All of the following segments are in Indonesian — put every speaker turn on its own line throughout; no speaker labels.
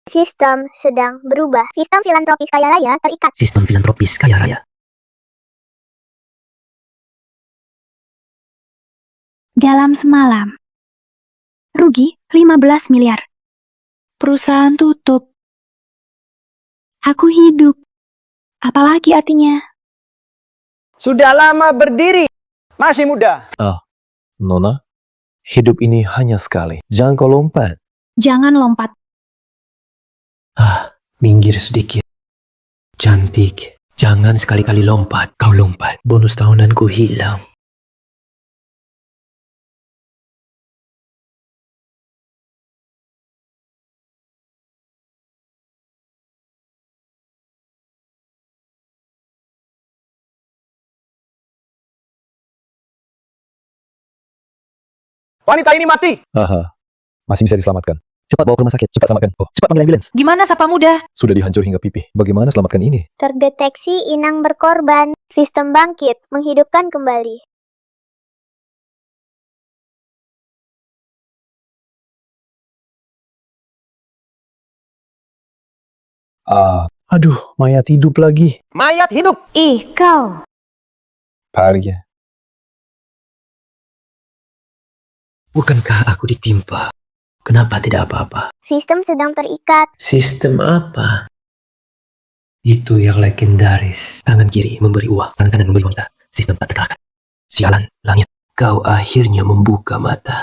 Sistem sedang berubah. Sistem filantropis kaya raya terikat.
Sistem filantropis kaya raya.
Dalam semalam. Rugi 15 miliar. Perusahaan tutup. Aku hidup. Apalagi artinya?
Sudah lama berdiri, masih muda.
Nona, hidup ini hanya sekali. Jangan kau lompat.
Jangan lompat.
Minggir sedikit. Cantik. Jangan sekali-kali lompat. Kau lompat. Bonus tahunanku hilang.
Wanita ini mati.
Masih bisa diselamatkan. Cepat bawa ke rumah sakit. Cepat selamatkan. Cepat panggil ambulans.
Gimana Sapa Muda?
Sudah dihancur hingga pipi. Bagaimana selamatkan ini?
Terdeteksi inang berkorban. Sistem bangkit, menghidupkan kembali.
Aduh, mayat hidup lagi.
Mayat hidup.
Ih, kau.
Parya.
Bukankah aku ditimpa? Kenapa tidak apa-apa?
Sistem sedang terikat.
Sistem apa? Itu yang legendaris. Tangan kiri memberi uang, tangan kanan memberi wanita. Sistem tak terkalahkan. Sialan, langit. Kau akhirnya membuka mata.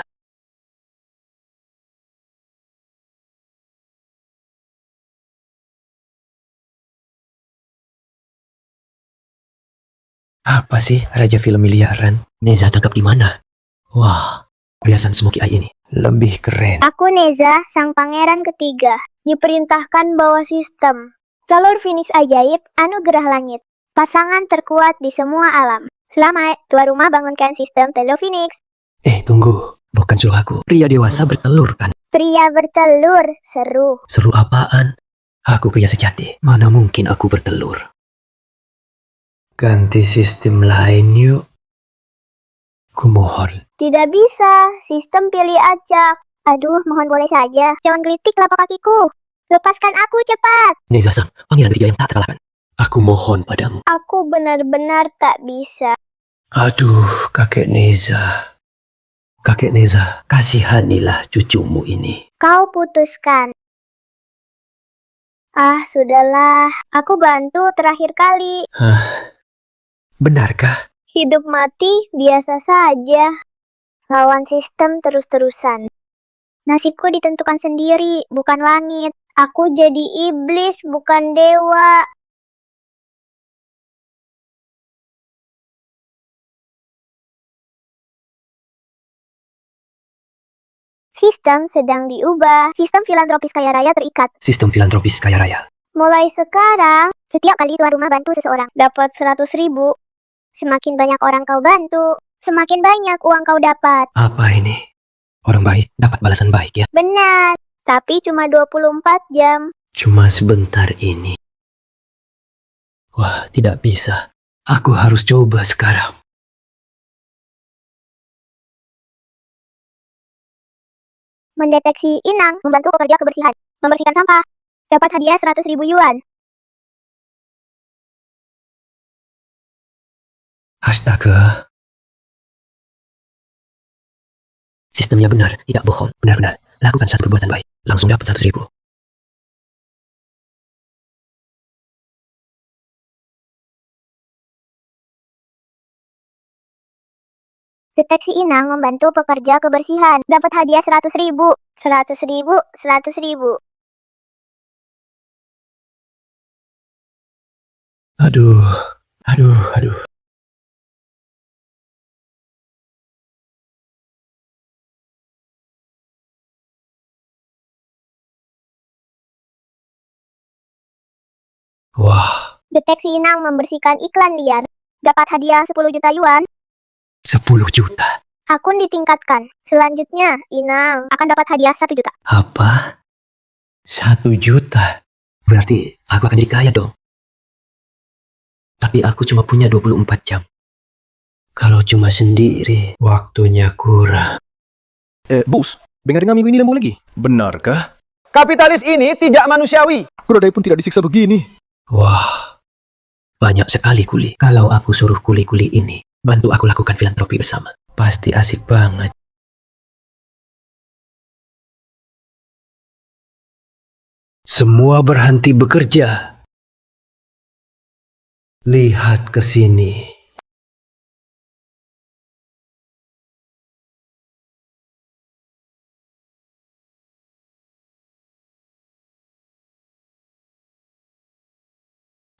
Apa sih Raja Film Miliaran? Neza tangkap di mana? Wah, perhiasan Smoky Eye ini lebih keren.
Aku Neza, sang pangeran ketiga. Diperintahkan bawa sistem. Jalur finish ajaib, anugerah langit. Pasangan terkuat di semua alam. Selamat, tuan rumah bangunkan sistem Telo Phoenix.
Tunggu. Bukan suruh aku. Pria dewasa bertelur kan?
Pria bertelur, seru.
Seru apaan? Aku pria sejati. Mana mungkin aku bertelur? Ganti sistem lain yuk. Kumohon.
Tidak bisa, sistem pilih acak. Aduh, mohon boleh saja. Jangan gelitik telapak kakiku. Lepaskan aku cepat.
Neza-san, pangeran ketiga yang tak terkalahkan. Aku mohon padamu.
Aku benar-benar tak bisa.
Aduh, kakek Neza. Kakek Neza, kasihanilah cucumu ini.
Kau putuskan. Sudahlah. Aku bantu terakhir kali.
Benarkah?
Hidup mati biasa saja. Lawan sistem terus-terusan. Nasibku ditentukan sendiri, bukan langit. Aku jadi iblis, bukan dewa. Sistem sedang diubah. Sistem filantropis kaya raya terikat.
Sistem filantropis kaya raya.
Mulai sekarang, setiap kali tuan rumah bantu seseorang, dapat 100.000. Semakin banyak orang kau bantu, semakin banyak uang kau dapat.
Apa ini? Orang baik dapat balasan baik ya?
Benar, tapi cuma 24 jam.
Cuma sebentar ini. Wah, tidak bisa. Aku harus coba sekarang.
Mendeteksi inang, membantu pekerja kebersihan, membersihkan sampah. Dapat hadiah 100.000 yuan.
Astaga. Sistemnya benar, tidak bohong. Benar-benar. Lakukan satu perbuatan baik. Langsung dapat 100.000.
Deteksi inang membantu pekerja kebersihan. Dapat hadiah 100.000. 100.000, 100.000.
Aduh. Wah,
Deteksi inang membersihkan iklan liar. Dapat hadiah 10 juta yuan.
10 juta.
Akun ditingkatkan. Selanjutnya, inang akan dapat hadiah 1 juta.
Apa? 1 juta? Berarti aku akan jadi kaya dong. Tapi aku cuma punya 24 jam. Kalau cuma sendiri, waktunya kurang.
Bos, dengar minggu ini lembu lagi. Benarkah?
Kapitalis ini tidak manusiawi.
Keledai pun tidak disiksa begini.
Wah, banyak sekali kuli. Kalau aku suruh kuli-kuli ini bantu aku lakukan filantropi bersama, pasti asik banget. Semua berhenti bekerja. Lihat ke sini.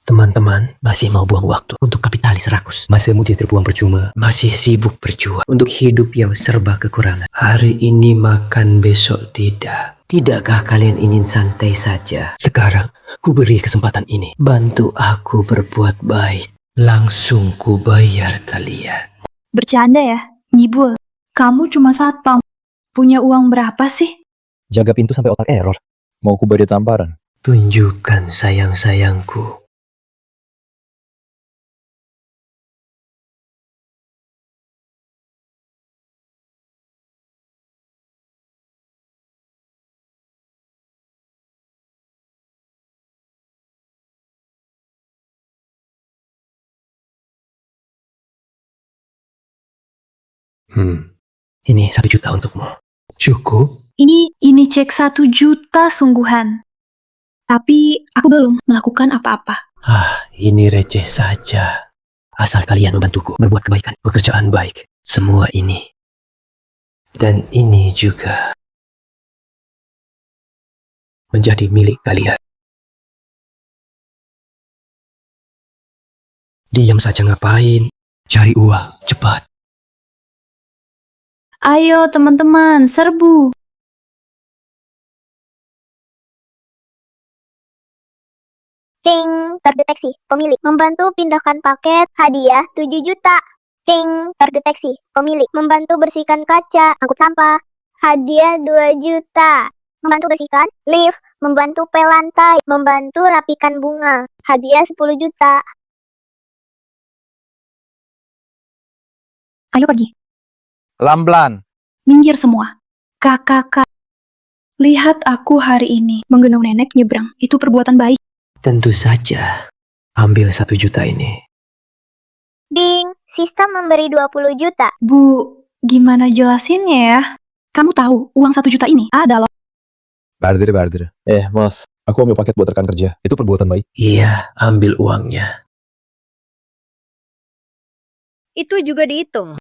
Teman-teman masih mau buang waktu untuk kapitalis rakus. Masa muda terbuang percuma. Masih sibuk berjuang untuk hidup yang serba kekurangan. Hari ini makan, besok tidak. Tidakkah kalian ingin santai saja? Sekarang ku beri kesempatan ini. Bantu aku berbuat baik. Langsung ku bayar kalian.
Bercanda ya, Nyibul. Kamu cuma satpam. Punya uang berapa sih?
Jaga pintu sampai otak error. Mau ku beri tamparan?
Tunjukkan sayang-sayangku. Ini 1 juta untukmu. Cukup?
Ini cek 1 juta sungguhan. Tapi aku belum melakukan apa-apa.
Ini receh saja. Asal kalian membantuku berbuat kebaikan, pekerjaan baik. Semua ini. Dan ini juga menjadi milik kalian. Diam saja ngapain? Cari uang, cepat.
Ayo teman-teman, serbu.
Ting, terdeteksi. Pemilik membantu pindahkan paket. Hadiah 7 juta. Ting, terdeteksi. Pemilik membantu bersihkan kaca, angkut sampah. Hadiah 2 juta. Membantu bersihkan lift, membantu pel lantai, membantu rapikan bunga. Hadiah 10 juta.
Ayo pergi.
Pelan-pelan.
Minggir semua. Kakak, lihat aku hari ini menggendong nenek nyebrang. Itu perbuatan baik.
Tentu saja. Ambil 1 juta ini.
Ding, sistem memberi 20 juta.
Bu, gimana jelasinnya ya? Kamu tahu uang 1 juta ini ada loh.
Bardir. Mas, aku ambil paket buat rekan kerja. Itu perbuatan baik.
Iya, ambil uangnya.
Itu juga dihitung.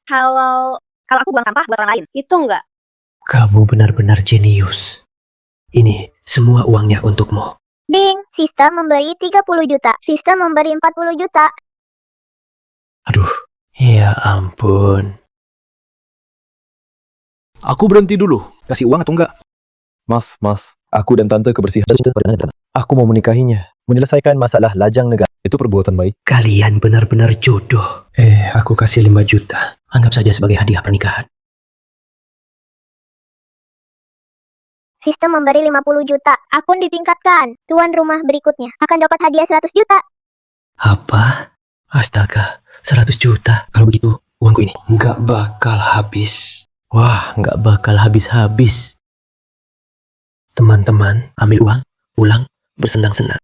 Kalau aku buang sampah buat orang lain, itu enggak.
Kamu benar-benar jenius. Ini semua uangnya untukmu.
Ding, sistem memberi 30 juta. Sistem memberi 40 juta.
Aduh, ya ampun.
Aku berhenti dulu. Kasih uang atau enggak? Mas, aku dan tante kebersihan. Aku mau menikahinya. Menyelesaikan masalah lajang negara. Itu perbuatan baik.
Kalian benar-benar jodoh. Aku kasih 5 juta. Anggap saja sebagai hadiah pernikahan.
Sistem memberi 50 juta. Akun ditingkatkan. Tuan rumah berikutnya akan dapat hadiah 100 juta.
Apa? Astaga, 100 juta. Kalau begitu, uangku ini nggak bakal habis. Wah, nggak bakal habis-habis. Teman-teman, ambil uang, pulang, bersenang-senang.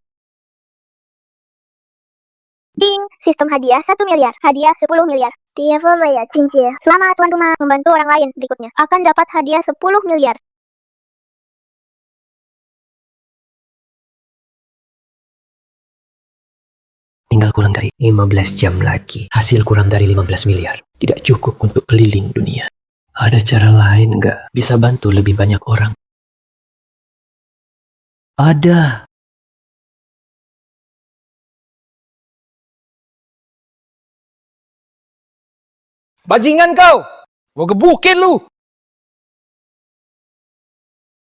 Ding, sistem hadiah 1 miliar. Hadiah 10 miliar. Selamat tuan rumah membantu orang lain berikutnya akan dapat hadiah 10 miliar.
Tinggal kurang dari 15 jam lagi. Hasil kurang dari 15 miliar. Tidak cukup untuk keliling dunia. Ada cara lain nggak? Bisa bantu lebih banyak orang? Ada.
Bajingan kau. Gua gebukin lu.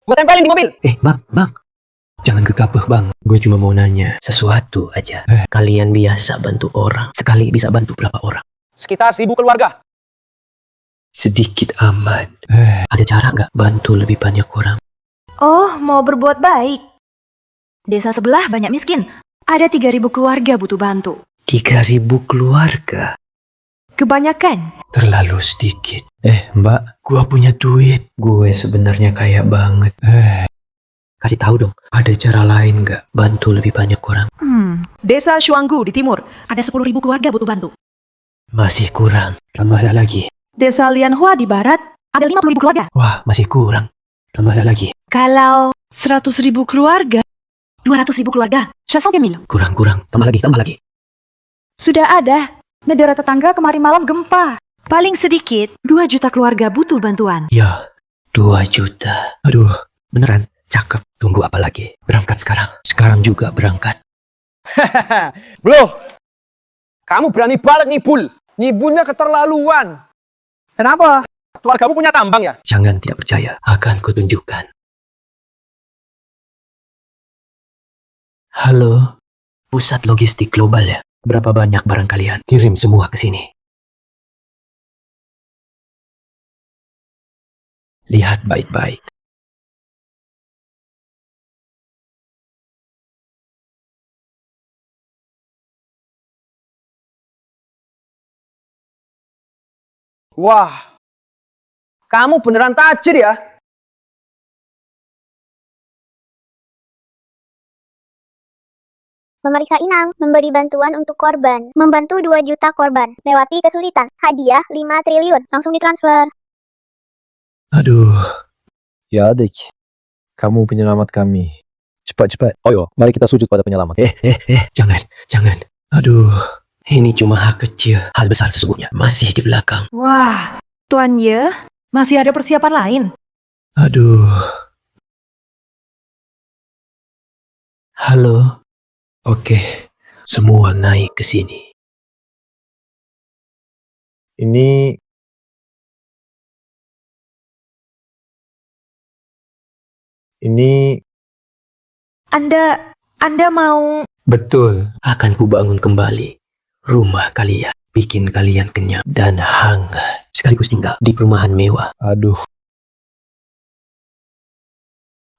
Gua tempelin di mobil.
Bang. Jangan gegabah, Bang. Gue cuma mau nanya sesuatu aja. Kalian biasa bantu orang. Sekali bisa bantu berapa orang?
Sekitar 1000 keluarga.
Sedikit amat. Ada cara nggak bantu lebih banyak orang?
Oh, mau berbuat baik. Desa sebelah banyak miskin. Ada 3.000 keluarga butuh bantu.
3.000 keluarga?
Kebanyakan.
Terlalu sedikit. Mbak, gua punya duit. Gue sebenarnya kaya banget. Kasih tahu dong, ada cara lain nggak bantu lebih banyak orang?
Desa Shuanggu di timur. Ada 10.000 keluarga butuh bantu.
Masih kurang. Tambahlah lagi.
Desa Lianhua di barat. Ada 50.000 keluarga.
Wah, masih kurang. Tambahlah lagi.
Kalau 100.000 keluarga. 200.000 keluarga. 500.000.
Kurang. Tambah lagi.
Sudah ada. Negara tetangga kemarin malam gempa. Paling sedikit 2 juta keluarga butuh bantuan.
Ya, 2 juta. Aduh, beneran. Cakep. Tunggu apa lagi? Berangkat sekarang. Sekarang juga berangkat.
Bro, kamu berani banget ngibul. Ngibulnya keterlaluan. Kenapa? Keluargamu punya tambang ya?
Jangan tidak percaya. Akan kutunjukkan. Halo, pusat logistik global ya? Berapa banyak barang kalian? Kirim semua ke sini. Lihat baik-baik.
Wah, kamu beneran tajir ya?
Memeriksa inang, memberi bantuan untuk korban, membantu 2 juta korban, lewati kesulitan, hadiah 5 triliun, langsung ditransfer.
Aduh,
Ya adik, kamu penyelamat kami. Cepat. Ayo, mari kita sujud pada penyelamat.
jangan. Aduh, ini cuma hal kecil. Hal besar sesungguhnya masih di belakang.
Wah, Tuan Ye, masih ada persiapan lain.
Aduh. Halo. Oke, semua naik ke sini.
Ini
Anda mau...
Betul, akan kubangun kembali rumah kalian. Bikin kalian kenyang dan hangat. Sekaligus tinggal di perumahan mewah.
Aduh,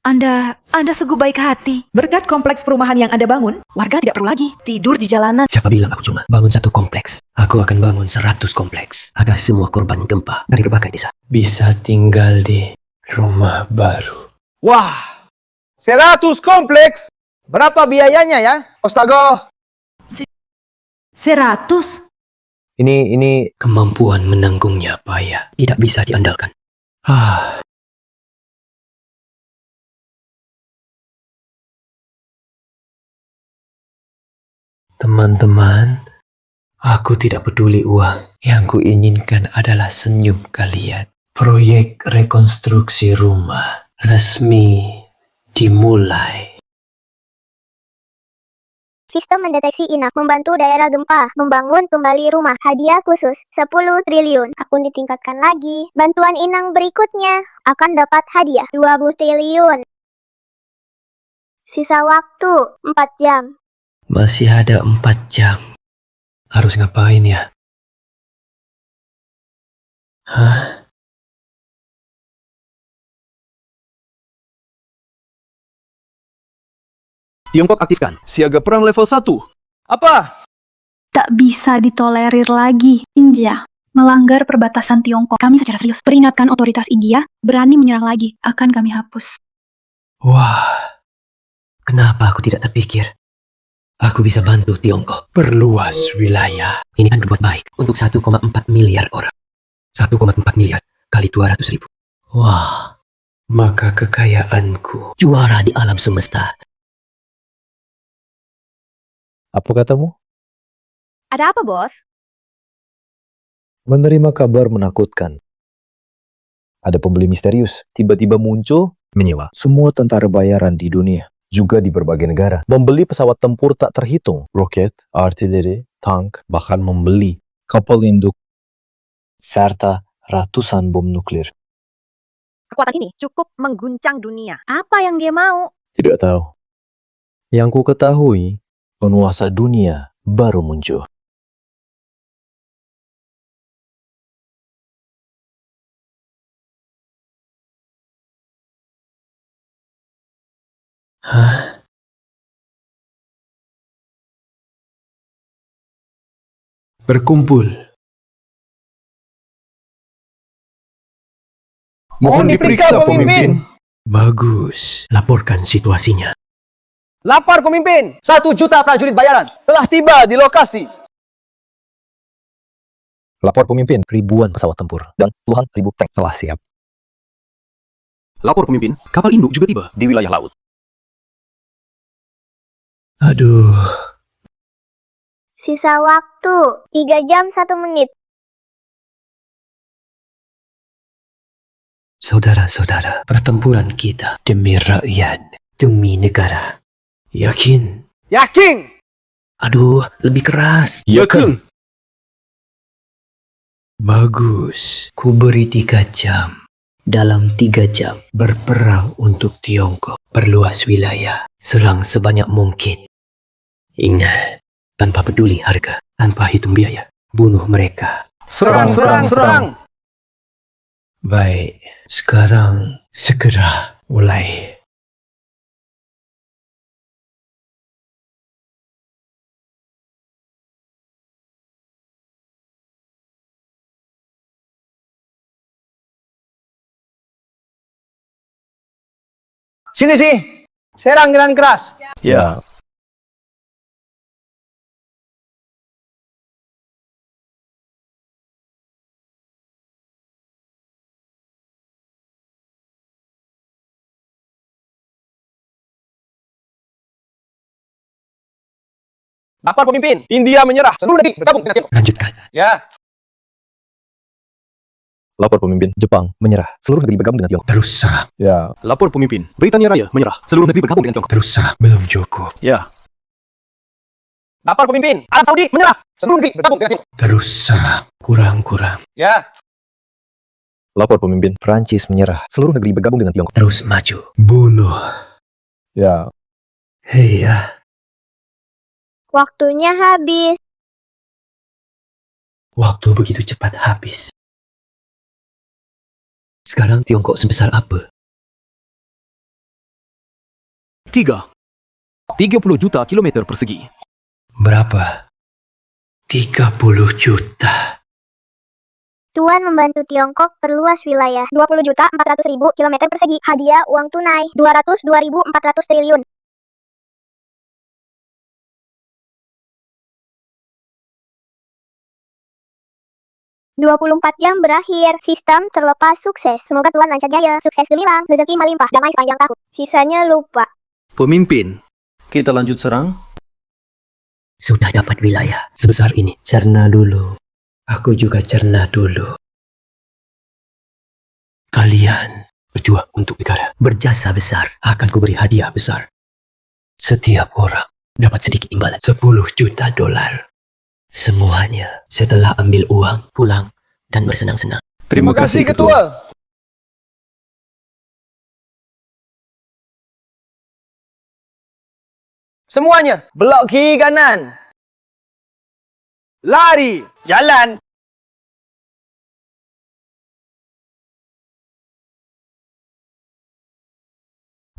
Anda sungguh baik hati. Berkat kompleks perumahan yang Anda bangun, warga tidak perlu lagi tidur di jalanan.
Siapa bilang aku cuma bangun 1 kompleks? Aku akan bangun 100 kompleks. Agar semua korban gempa dari berbagai desa bisa tinggal di rumah baru.
Wah, 100 kompleks. Berapa biayanya ya? Astaga.
100?
ini
Kemampuan menanggungnya payah. Tidak bisa diandalkan. Teman-teman, aku tidak peduli uang. Yang kuinginkan adalah senyum kalian. Proyek rekonstruksi rumah resmi dimulai.
Sistem mendeteksi inap, membantu daerah gempa, membangun kembali rumah, hadiah khusus 10 triliun, akun ditingkatkan lagi. Bantuan inang berikutnya akan dapat hadiah 20 triliun. Sisa waktu 4 jam.
Masih ada 4 jam. Harus ngapain ya? Hah?
Tiongkok aktifkan siaga perang level 1.
Apa?
Tak bisa ditolerir lagi. India melanggar perbatasan Tiongkok. Kami secara serius peringatkan otoritas India berani menyerang lagi. Akan kami hapus.
Wah, kenapa aku tidak terpikir? Aku bisa bantu Tiongkok perluas wilayah. Ini kan berbuat baik untuk 1,4 miliar orang. 1,4 miliar kali 200.000. Wah, maka kekayaanku juara di alam semesta.
Apa katamu?
Ada apa, Bos?
Menerima kabar menakutkan. Ada pembeli misterius tiba-tiba muncul menyewa semua tentara bayaran di dunia, juga di berbagai negara. Membeli pesawat tempur tak terhitung, roket, artileri, tank, bahkan membeli kapal induk serta ratusan bom nuklir.
Kekuatan ini cukup mengguncang dunia. Apa yang dia mau?
Tidak tahu. Yang ku ketahui, penguasa dunia baru muncul.
Hah? Berkumpul.
Mohon diperiksa pemimpin.
Bagus. Laporkan situasinya.
Lapor pemimpin. 1 juta prajurit bayaran telah tiba di lokasi.
Lapor pemimpin, ribuan pesawat tempur dan puluhan ribu tank telah siap
Lapor pemimpin, kapal induk juga tiba di wilayah laut.
Aduh.
Sisa waktu 3 jam 1 menit.
Saudara-saudara, pertempuran kita demi rakyat, demi negara. Yakin?
Yakin.
Aduh, lebih keras.
Yakin.
Bagus. Ku beri 3 jam. Dalam 3 jam, berperang untuk Tiongkok. Perluas wilayah. Serang sebanyak mungkin. Ingat, tanpa peduli harga, tanpa hitung biaya. Bunuh mereka.
Serang, serang, serang.
Baik, sekarang segera mulai.
Sini sih. Serang dengan keras.
Ya.
Lapor pemimpin. India menyerah. Seluruh negeri bergabung dengan Tiongkok.
Lanjutkan.
Ya.
Lapor pemimpin, Jepang menyerah. Seluruh negeri bergabung dengan Tiongkok.
Terus serang.
Ya.
Lapor pemimpin, Britania Raya menyerah. Seluruh negeri bergabung dengan Tiongkok.
Terus serang. Belum cukup.
Ya.
Lapor pemimpin. Arab Saudi menyerah. Seluruh negeri bergabung dengan Tiongkok.
Terus serang. Kurang-kurang.
Ya.
Lapor pemimpin, Prancis menyerah. Seluruh negeri bergabung dengan Tiongkok.
Terus maju. Bunuh.
Ya.
Hei ya.
Waktunya habis.
Waktu begitu cepat habis. Sekarang Tiongkok sebesar apa?
30 juta kilometer persegi.
Berapa? 30 juta.
Tuan membantu Tiongkok perluas wilayah 20.400.000 kilometer persegi. Hadiah uang tunai 202.400 triliun. 24 jam berakhir. Sistem terlepas sukses. Semoga Tuan lancar jaya. Sukses gemilang. Rezeki melimpah. Damai sepanjang tahun. Sisanya lupa.
Pemimpin, kita lanjut serang.
Sudah dapat wilayah sebesar ini. Cerna dulu. Aku juga cerna dulu. Kalian berjuang untuk negara. Berjasa besar. Akan kuberi hadiah besar. Setiap orang dapat sedikit imbalan. 10 juta dolar. Semuanya setelah ambil uang, pulang, dan bersenang-senang.
Terima kasih,
Ketua. Semuanya belok kiri kanan. Lari, jalan.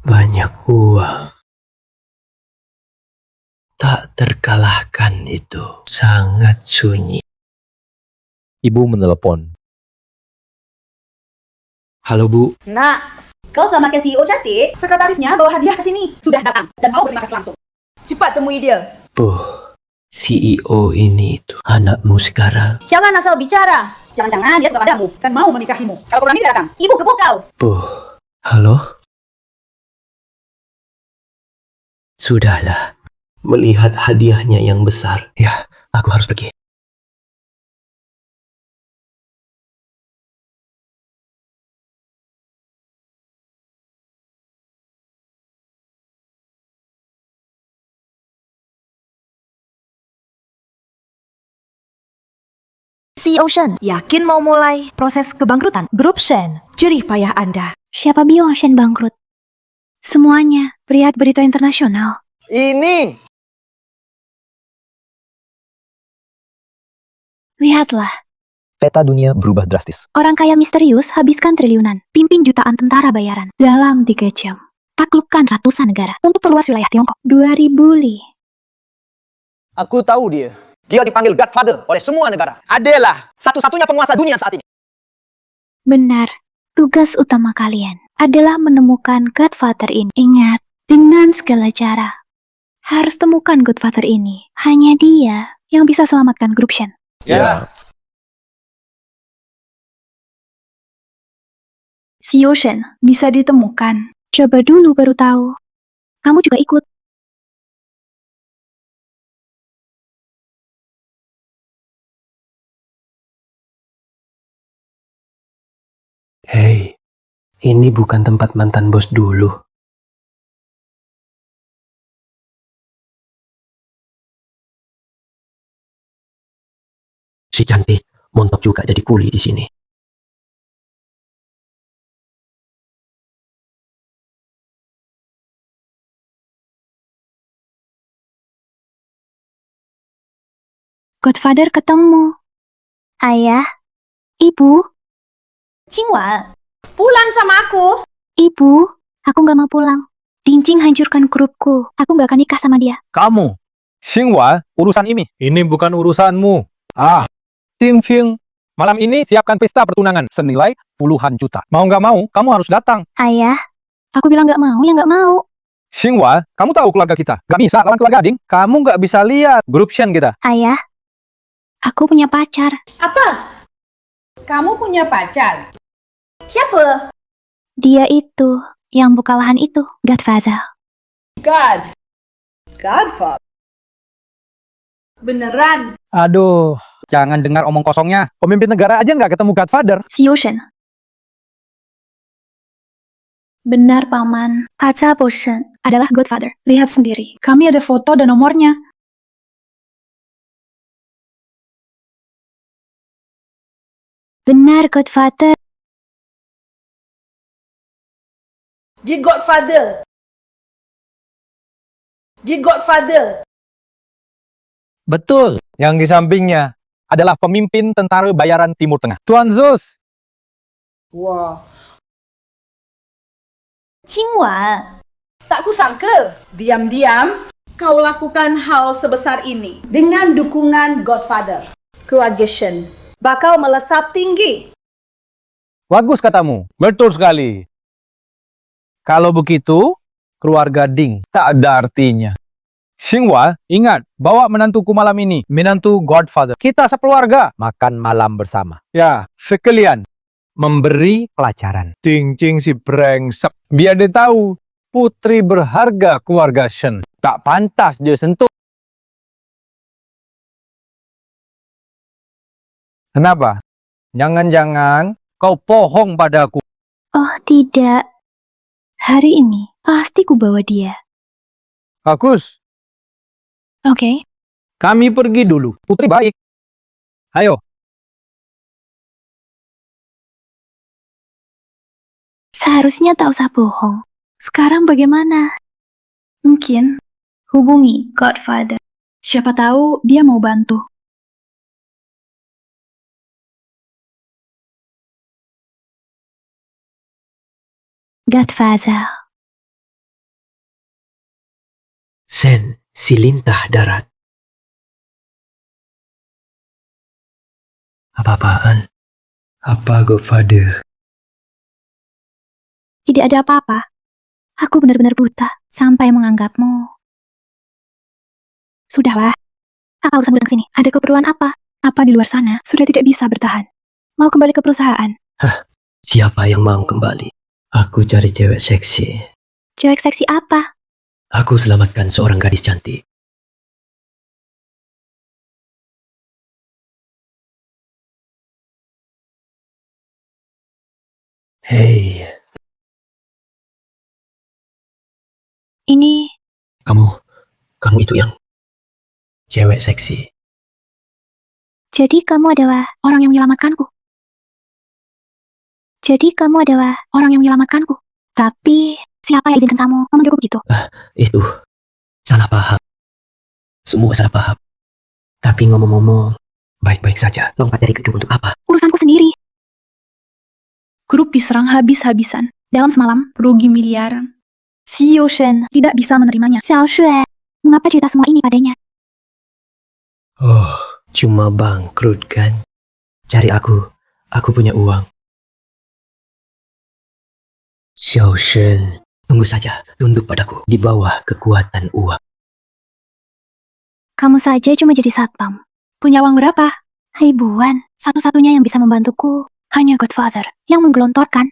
Banyak uang. Tak terkalahkan itu. Sangat sunyi.
Ibu menelepon.
Halo Bu,
Nak, kau sama ke CEO cantik, sekretarisnya bawa hadiah ke sini. Sudah datang dan mau berterima kasih langsung. Cepat temui dia.
Bu, CEO ini itu anakmu sekarang.
Jangan asal bicara. Jangan-jangan dia suka padamu dan mau menikahimu. Kalau kurang ini datang, ibu gebuk kau.
Bu, halo? Sudahlah, melihat hadiahnya yang besar. Ya, aku harus pergi.
CEO Shen, yakin mau mulai proses kebangkrutan grup Shen? Jerih payah Anda.
Siapa bilang Shen bangkrut? Semuanya, lihat berita internasional.
Ini.
Lihatlah,
Peta dunia berubah drastis.
orang kaya misterius habiskan triliunan, pimpin jutaan tentara bayaran dalam 3 jam. Taklukkan ratusan negara untuk perluas wilayah Tiongkok. 2000 li.
Aku tahu dia. Dia dipanggil Godfather oleh semua negara. Adalah satu-satunya penguasa dunia saat ini.
Benar, tugas utama kalian adalah menemukan Godfather ini. Ingat, dengan segala cara, harus temukan Godfather ini. Hanya dia yang bisa selamatkan grup Shen.
Ya.
Si Shen bisa ditemukan. Coba dulu baru tahu. Kamu juga ikut.
Hei, ini bukan tempat mantan bos dulu. Si cantik, montok juga jadi kuli di sini.
Godfather ketemu. Ayah, ibu,
Qingwan, pulang sama aku.
ibu, aku nggak mau pulang. Dingjing hancurkan grupku. Aku nggak akan nikah sama dia.
Kamu, Xinghua, urusan ini. Ini bukan urusanmu. Tim Xing, malam ini siapkan pesta pertunangan senilai puluhan juta. Mau nggak mau, kamu harus datang.
Ayah, aku bilang nggak mau, ya nggak mau.
Xinghua, kamu tahu keluarga kita. Nggak bisa lawan keluarga Ding. Kamu nggak bisa lihat grup Shen kita.
Ayah, aku punya pacar.
Apa? Kamu punya pacar? Siapa?
Dia itu, yang buka lahan itu, Godfather.
Godfather. Beneran?
Aduh, jangan dengar omong kosongnya. Pemimpin negara aja nggak ketemu Godfather.
Si Shen. Benar, Paman. Kaca Shen adalah Godfather. Lihat sendiri. Kami ada foto dan nomornya. Benar, Godfather.
The Godfather. The Godfather.
Betul. Yang di sampingnya adalah pemimpin tentara bayaran Timur Tengah. Tuan Zeus.
Wah. Qingwan, tak kusangka diam-diam kau lakukan hal sebesar ini dengan dukungan Godfather. Keluarga Shen bakal melesat tinggi.
Bagus katamu. Betul sekali. Kalau begitu, keluarga Ding tak ada artinya. Xinghua, ingat, bawa menantuku malam ini, menantu Godfather. Kita sekeluarga makan malam bersama. Ya, sekalian memberi pelajaran. Cing-cing si brengsek. Biar dia tahu, putri berharga keluarga Shen. Tak pantas dia sentuh. Kenapa? Jangan-jangan kau bohong padaku.
Oh, tidak. Hari ini, pasti ku bawa dia.
Bagus.
Oke.
Kami pergi dulu. Putri baik. Ayo.
Seharusnya tak usah bohong. Sekarang bagaimana? Mungkin hubungi Godfather. Siapa tahu dia mau bantu. Godfather.
Sen, si lintah darat. Apa-apaan? Apa, Godfather?
Tidak ada apa-apa. Aku benar-benar buta sampai menganggapmu. Sudahlah. Apa urusan budak sini? Ada keperluan apa? Apa di luar sana sudah tidak bisa bertahan? Mau kembali ke perusahaan?
Siapa yang mau kembali? Aku cari cewek seksi.
Cewek seksi apa?
Aku selamatkan seorang gadis cantik. Hei,
Ini
kamu itu yang cewek seksi.
jadi kamu adalah orang yang menyelamatkanku. Tapi siapa yang izinkan kamu memanggilku begitu?
Itu salah paham. Semua salah paham. Tapi ngomong-ngomong, baik-baik saja. Lompat dari gedung untuk apa?
Urusanku sendiri. Grup diserang habis-habisan. Dalam semalam, rugi miliaran. Si Shen tidak bisa menerimanya. Xiao Shui, mengapa cerita semua ini padanya?
Oh, cuma bangkrut kan? Cari aku punya uang. Xiao Shen, tunggu saja, tunduk padaku di bawah kekuatan uang.
Kamu saja cuma jadi satpam. Punya uang berapa? Ribuan. Satu-satunya yang bisa membantuku hanya Godfather yang menggelontorkan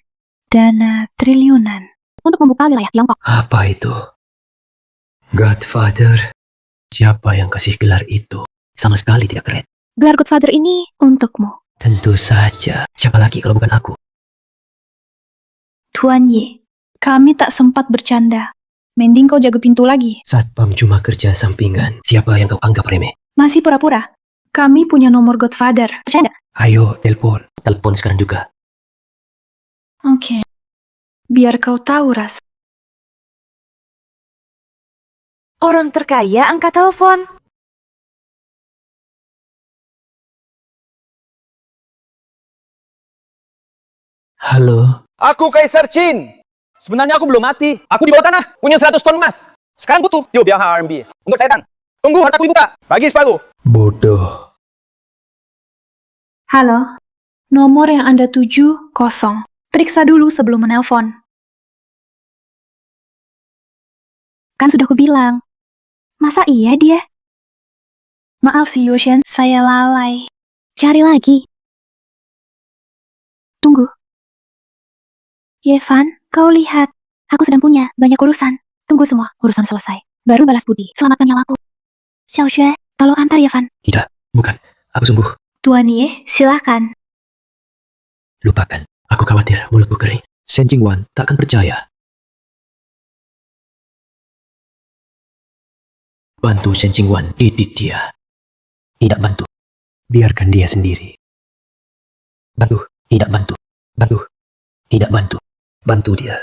dana triliunan untuk membuka wilayah Tiongkok.
Apa itu? Godfather? Siapa yang kasih gelar itu? Sama sekali tidak keren.
Gelar Godfather ini untukmu.
Tentu saja. Siapa lagi kalau bukan aku?
Tuan Ye, kami tak sempat bercanda. Mending kau jaga pintu lagi.
Satpam cuma kerja sampingan. Siapa yang kau anggap remeh?
Masih pura-pura. Kami punya nomor Godfather. Percaya nggak?
Ayo, telepon. Telepon sekarang juga.
Oke. Biar kau tahu ras.
Orang terkaya angkat telepon.
Halo?
Aku Kaisar Qin. Sebenarnya aku belum mati. Aku di bawah tanah, punya 100 ton emas. Sekarang butuh 6 RMB untuk setan. Tunggu hartaku dibuka. Bagi separuh.
Bodoh.
Halo. Nomor yang Anda tuju kosong. Periksa dulu sebelum menelpon. Kan sudah kubilang. Masa iya dia? Maaf si Yoshen, saya lalai. Cari lagi. Tunggu. Yevan, kau lihat. Aku sedang punya banyak urusan. Tunggu semua, urusan selesai. Baru balas budi, selamatkan nyawaku. Xiaoxue, tolong antar Yevan.
Tidak, bukan. Aku sungguh.
Tuan Ye, silakan.
Lupakan. Aku khawatir mulutku kering. Shen Jingwan tak akan percaya. Bantu Shen Jingwan, didik dia. Tidak bantu. Biarkan dia sendiri. Bantu. Tidak bantu. Bantu. Tidak bantu. Bantu dia.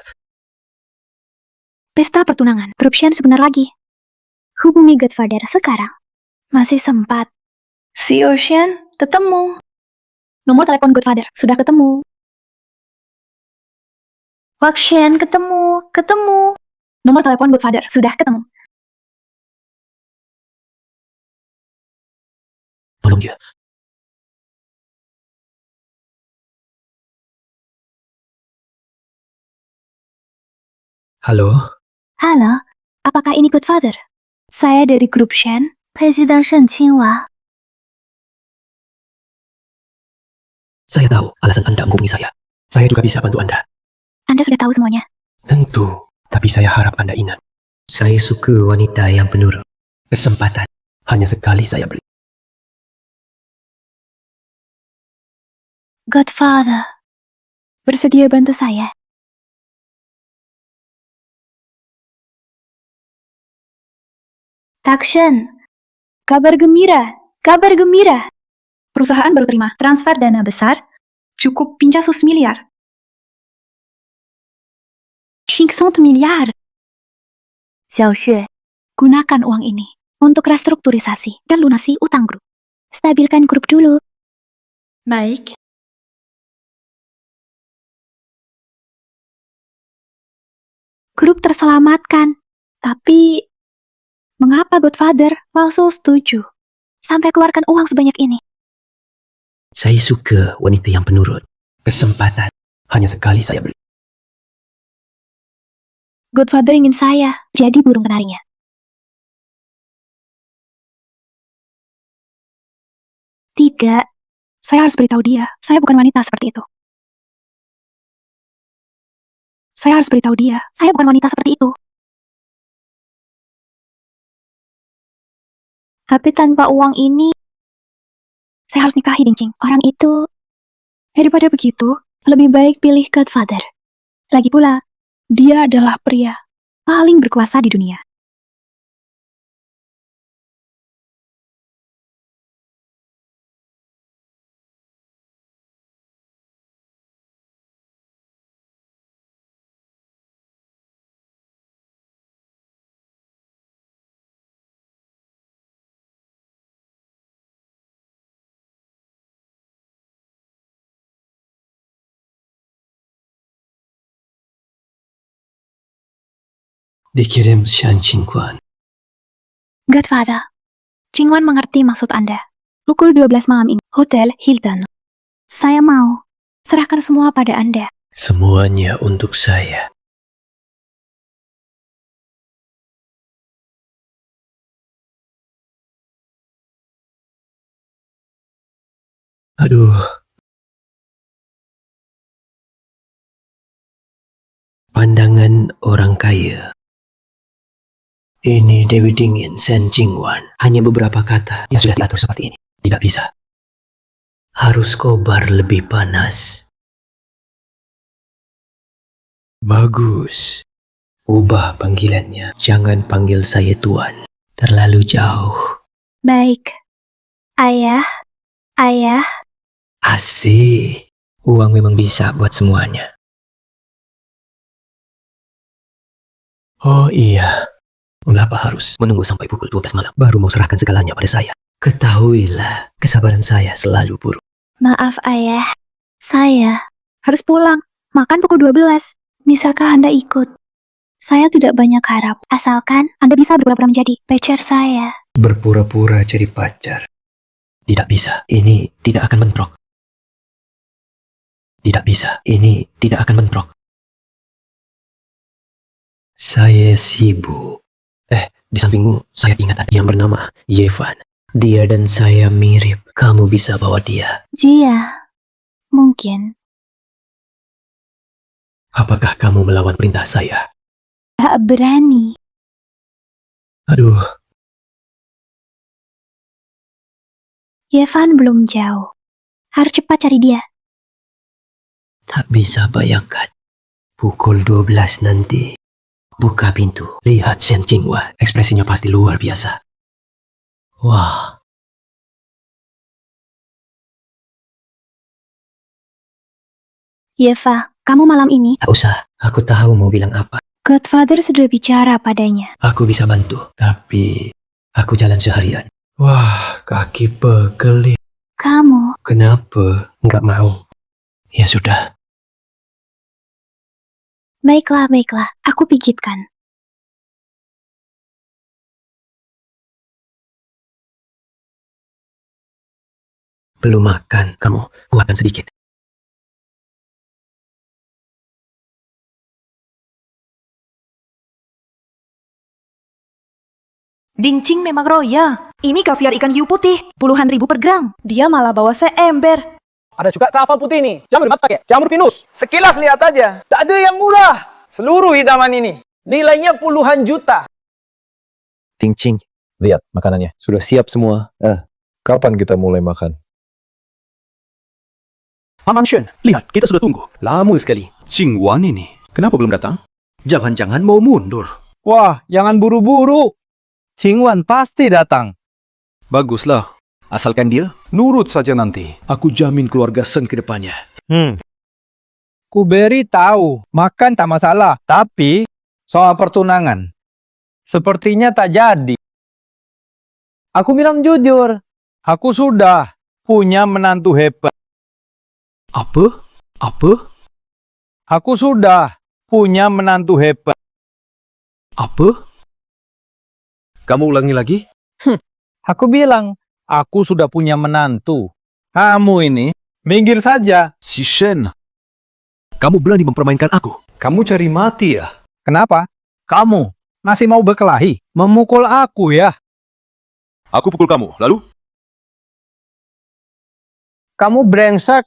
Pesta pertunangan. Eruption sebentar lagi. Hubungi Godfather sekarang. Masih sempat. Si Ocean, ketemu. Nomor telepon Godfather, sudah ketemu. Wakshen, ketemu. Nomor telepon Godfather, sudah ketemu.
Tolong dia. Halo?
Halo, apakah ini Godfather? Saya dari grup Shen, Presiden Shen Qinghua.
Saya tahu alasan Anda menghubungi saya. Saya juga bisa bantu Anda.
Anda sudah tahu semuanya.
Tentu, tapi saya harap Anda ingat. Saya suka wanita yang penurut. Kesempatan hanya sekali saya beri.
Godfather, bersedia bantu saya? Takshen, kabar gembira. Perusahaan baru terima transfer dana besar, cukup pincas 100 miliar. 500 miliar. Xiaoxue, gunakan uang ini untuk restrukturisasi dan lunasi utang grup. Stabilkan grup dulu.
Baik.
Grup terselamatkan. Tapi, mengapa Godfather langsung setuju? Sampai keluarkan uang sebanyak ini.
Saya suka wanita yang penurut. Kesempatan hanya sekali saya beri.
Godfather ingin saya jadi burung kenarinya. Tidak, saya harus beritahu dia. Saya bukan wanita seperti itu. Saya harus beritahu dia. Saya bukan wanita seperti itu. Tapi tanpa uang ini, saya harus nikahi Dingqing. Orang itu, daripada begitu, lebih baik pilih Godfather. Lagi pula, dia adalah pria paling berkuasa di dunia.
Dikirim Shen Jingwan.
Godfather, Jingwan mengerti maksud Anda. Pukul 12 malam ini, Hotel Hilton. Saya mau serahkan semua pada Anda.
Semuanya untuk saya. Aduh. Pandangan orang kaya. Ini Dewi Dingin Sen Jingwan. Hanya beberapa kata yang sudah diatur seperti ini. Tidak bisa. Harus kobar lebih panas. Bagus. Ubah panggilannya. Jangan panggil saya Tuan. Terlalu jauh.
Baik. Ayah. Ayah.
Asik. Uang memang bisa buat semuanya. Oh iya. Mengapa harus menunggu sampai pukul 12 malam baru mau serahkan segalanya pada saya? Ketahuilah, kesabaran saya selalu buruk.
Maaf, Ayah. Saya harus pulang. Makan pukul 12. Bisakah Anda ikut? Saya tidak banyak harap. Asalkan Anda bisa berpura-pura menjadi pacar saya.
Berpura-pura jadi pacar. Tidak bisa. Ini tidak akan bentrok. Tidak bisa. Ini tidak akan bentrok. Saya sibuk. Di sampingmu saya ingat ada yang bernama Yevan. Dia dan saya mirip. Kamu bisa bawa dia.
Jia. Mungkin.
Apakah kamu melawan perintah saya?
Tak berani.
Aduh,
Yevan belum jauh. Harus cepat cari dia.
tak bisa bayangkan. Pukul 12 nanti. Buka pintu. Lihat Sen Jingwan. Ekspresinya pasti luar biasa. Wah.
Yeva, kamu malam ini?
Tak usah. Aku tahu mau bilang apa.
Godfather sudah bicara padanya.
Aku bisa bantu. Tapi aku jalan seharian. Wah, kaki pegel.
Kamu?
Kenapa? Nggak mau. Ya sudah.
Baiklah, baiklah. Aku pijitkan.
Belum makan. Kamu kuatkan sedikit.
Dingcing memang roya. Ini kaviar ikan hiu putih, puluhan ribu per gram. Dia malah bawa seember.
Ada juga truffle putih nih. Jamur matsake, jamur pinus. Sekilas lihat aja. Tak ada yang murah. Seluruh hidangan ini. Nilainya puluhan juta.
Ting-cing, lihat makanannya. Sudah siap semua. Kapan kita mulai makan?
Paman Shen, lihat, kita sudah tunggu. Lama sekali. Jingwan ini, kenapa belum datang? Jangan-jangan mau mundur.
Wah, jangan buru-buru. Jingwan pasti datang.
Baguslah. Asalkan dia nurut saja nanti. Aku jamin keluarga Seng ke depannya.
Ku beri tahu, makan tak masalah. Tapi, soal pertunangan, sepertinya tak jadi. Aku bilang jujur, aku sudah punya menantu hebat.
Apa? Apa?
Aku sudah punya menantu hebat.
Apa? Kamu ulangi lagi?
Aku bilang, aku sudah punya menantu. Kamu ini, minggir saja.
Si Shen, kamu berani mempermainkan aku? Kamu cari mati ya?
Kenapa? Kamu masih mau berkelahi? Memukul aku ya?
Aku pukul kamu, lalu?
Kamu brengsek.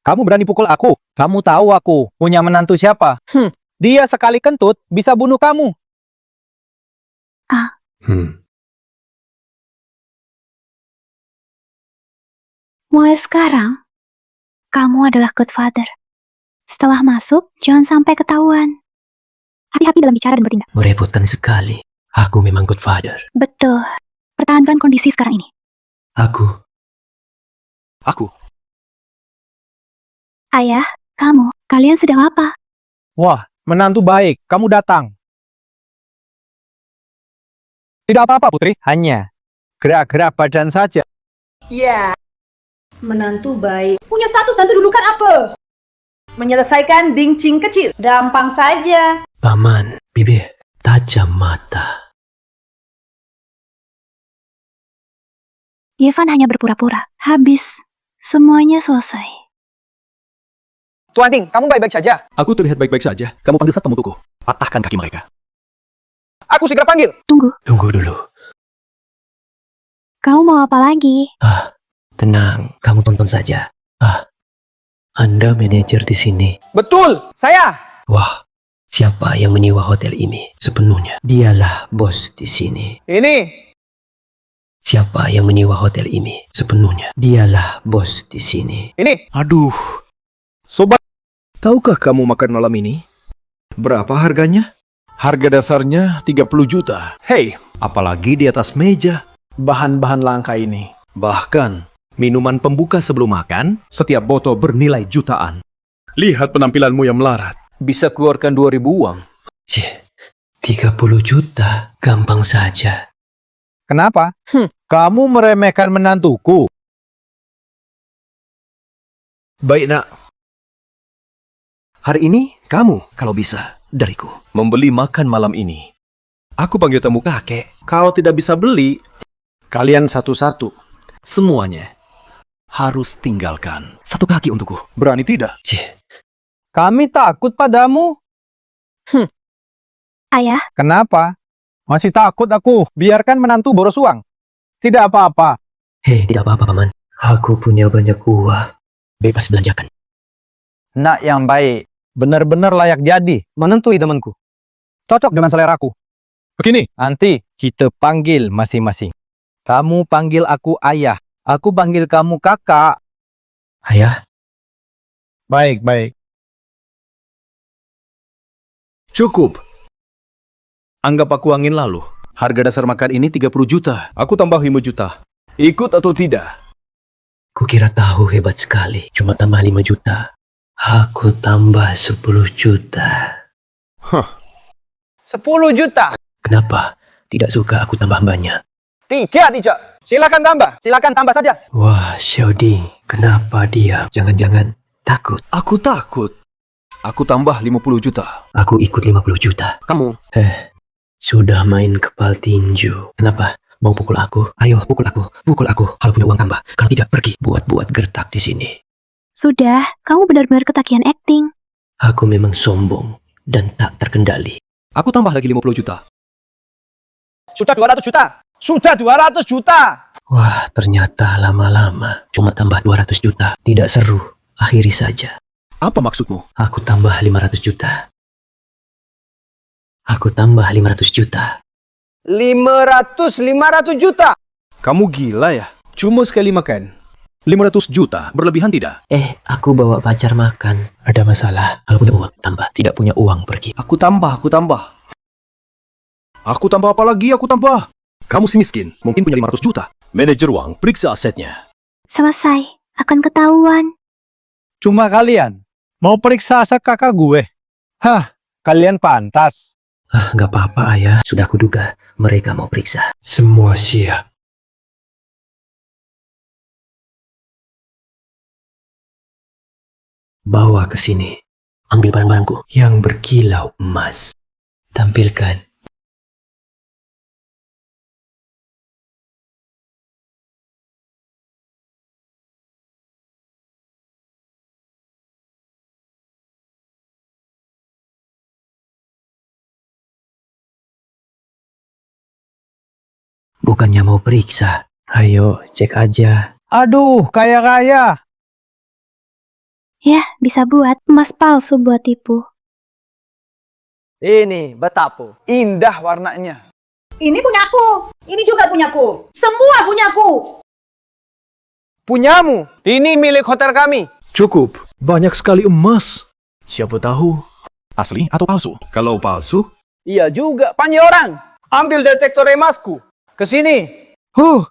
Kamu berani pukul aku? Kamu tahu aku punya menantu siapa? Dia sekali kentut bisa bunuh kamu.
Mulai sekarang, kamu adalah Godfather. Setelah masuk, jangan sampai ketahuan. Hati-hati dalam bicara dan bertindak.
Merepotkan sekali. Aku memang Godfather.
Betul. Pertahankan kondisi sekarang ini.
Aku.
Ayah, kamu, kalian sedang apa?
Wah, menantu baik. Kamu datang. Tidak apa-apa, Putri. Hanya gerak-gerak badan saja.
Ya, menantu baik. Punya status dan kedudukan apa? Menyelesaikan dingcing kecil. Gampang saja.
Paman, bibir, tajam mata.
Yevan hanya berpura-pura. Habis. Semuanya selesai.
Tuan Ting, kamu baik-baik saja?
Aku terlihat baik-baik saja. Kamu panggil satpam untukku. Patahkan kaki mereka.
Aku segera panggil.
Tunggu,
Tunggu dulu.
Kamu mau apa lagi?
Tenang, kamu tonton saja. Anda manajer di sini.
Betul, saya.
Wah, siapa yang menyewa hotel ini sepenuhnya? Dialah bos di sini.
Ini.
Siapa yang menyewa hotel ini sepenuhnya? Dialah bos di sini.
Ini.
Aduh. Sobat, tahukah kamu makan malam ini? Berapa harganya?
Harga dasarnya 30 juta.
Hei, apalagi di atas meja.
Bahan-bahan langka ini.
Bahkan, minuman pembuka sebelum makan, setiap botol bernilai jutaan. Lihat penampilanmu yang melarat. Bisa keluarkan 2.000 uang.
30 juta, gampang saja.
Kenapa? Kamu meremehkan menantuku.
Baik, nak. Hari ini, kamu, kalau bisa, dariku. Membeli makan malam ini. Aku panggil tamu kakek.
Kau tidak bisa beli. Kalian satu-satu.
Semuanya harus tinggalkan. Satu kaki untukku. Berani tidak?
Kami takut padamu.
Ayah,
Kenapa? Masih takut aku. Biarkan menantu boros uang. Tidak apa-apa.
Hei, tidak apa-apa, Paman. Aku punya banyak uang. Bebas belanjakan.
Nak yang baik. Benar-benar layak jadi menentu temanku. Cocok dengan seleraku.
Begini.
Nanti kita panggil masing-masing. Kamu panggil aku ayah. Aku panggil kamu kakak.
Ayah,
Baik.
Cukup. Anggap aku angin lalu. Harga dasar makan ini 30 juta. Aku tambah 5 juta. Ikut atau tidak?
kukira tahu hebat sekali. Cuma tambah 5 juta. Aku tambah 10 juta.
10 juta.
Kenapa? Tidak suka aku tambah banyak.
Tidak. Silakan tambah saja.
Wah, Xiaoding, kenapa dia? Jangan-jangan takut.
Aku takut. Aku tambah 50 juta.
Aku ikut 50 juta.
Kamu?
Sudah main kepal tinju. Kenapa? Mau pukul aku? Ayo, pukul aku. Kalau punya uang tambah. Kalau tidak, pergi. Buat-buat gertak di sini.
sudah, kamu benar-benar ketagihan acting.
Aku memang sombong dan tak terkendali.
Aku tambah lagi 50 juta.
Sudah 200 juta. Sudah 200 juta.
Wah, ternyata lama-lama. Cuma tambah 200 juta. Tidak seru. Akhiri saja.
Apa maksudmu?
Aku tambah 500 juta. Aku tambah 500 juta.
500 juta.
Kamu gila ya? Cuma sekali makan. 500 juta, berlebihan tidak?
Aku bawa pacar makan. Ada masalah. Kalau punya uang, tambah. Tidak punya uang, pergi.
Aku tambah. Aku tambah apa lagi? Aku tambah. Kamu si miskin, mungkin punya 500 juta. Manajer uang, periksa asetnya.
selesai. Akan ketahuan.
Cuma kalian mau periksa aset kakak gue. Kalian pantas.
Nggak apa-apa, ayah. Sudah kuduga. Mereka mau periksa. Semua siap. Bawa ke sini. Ambil barang-barangku yang berkilau emas. Tampilkan. Bukannya mau periksa. Ayo, cek aja.
Aduh, kaya-kaya.
Ya, bisa buat emas palsu buat tipu.
Ini betapa indah warnanya.
Ini punyaku. Ini juga punyaku. Semua punyaku.
Punyamu. Ini milik hotel kami.
Cukup, banyak sekali emas. Siapa tahu asli atau palsu? Kalau palsu,
Iya juga. Panggil orang. Ambil detektor emasku. Kesini.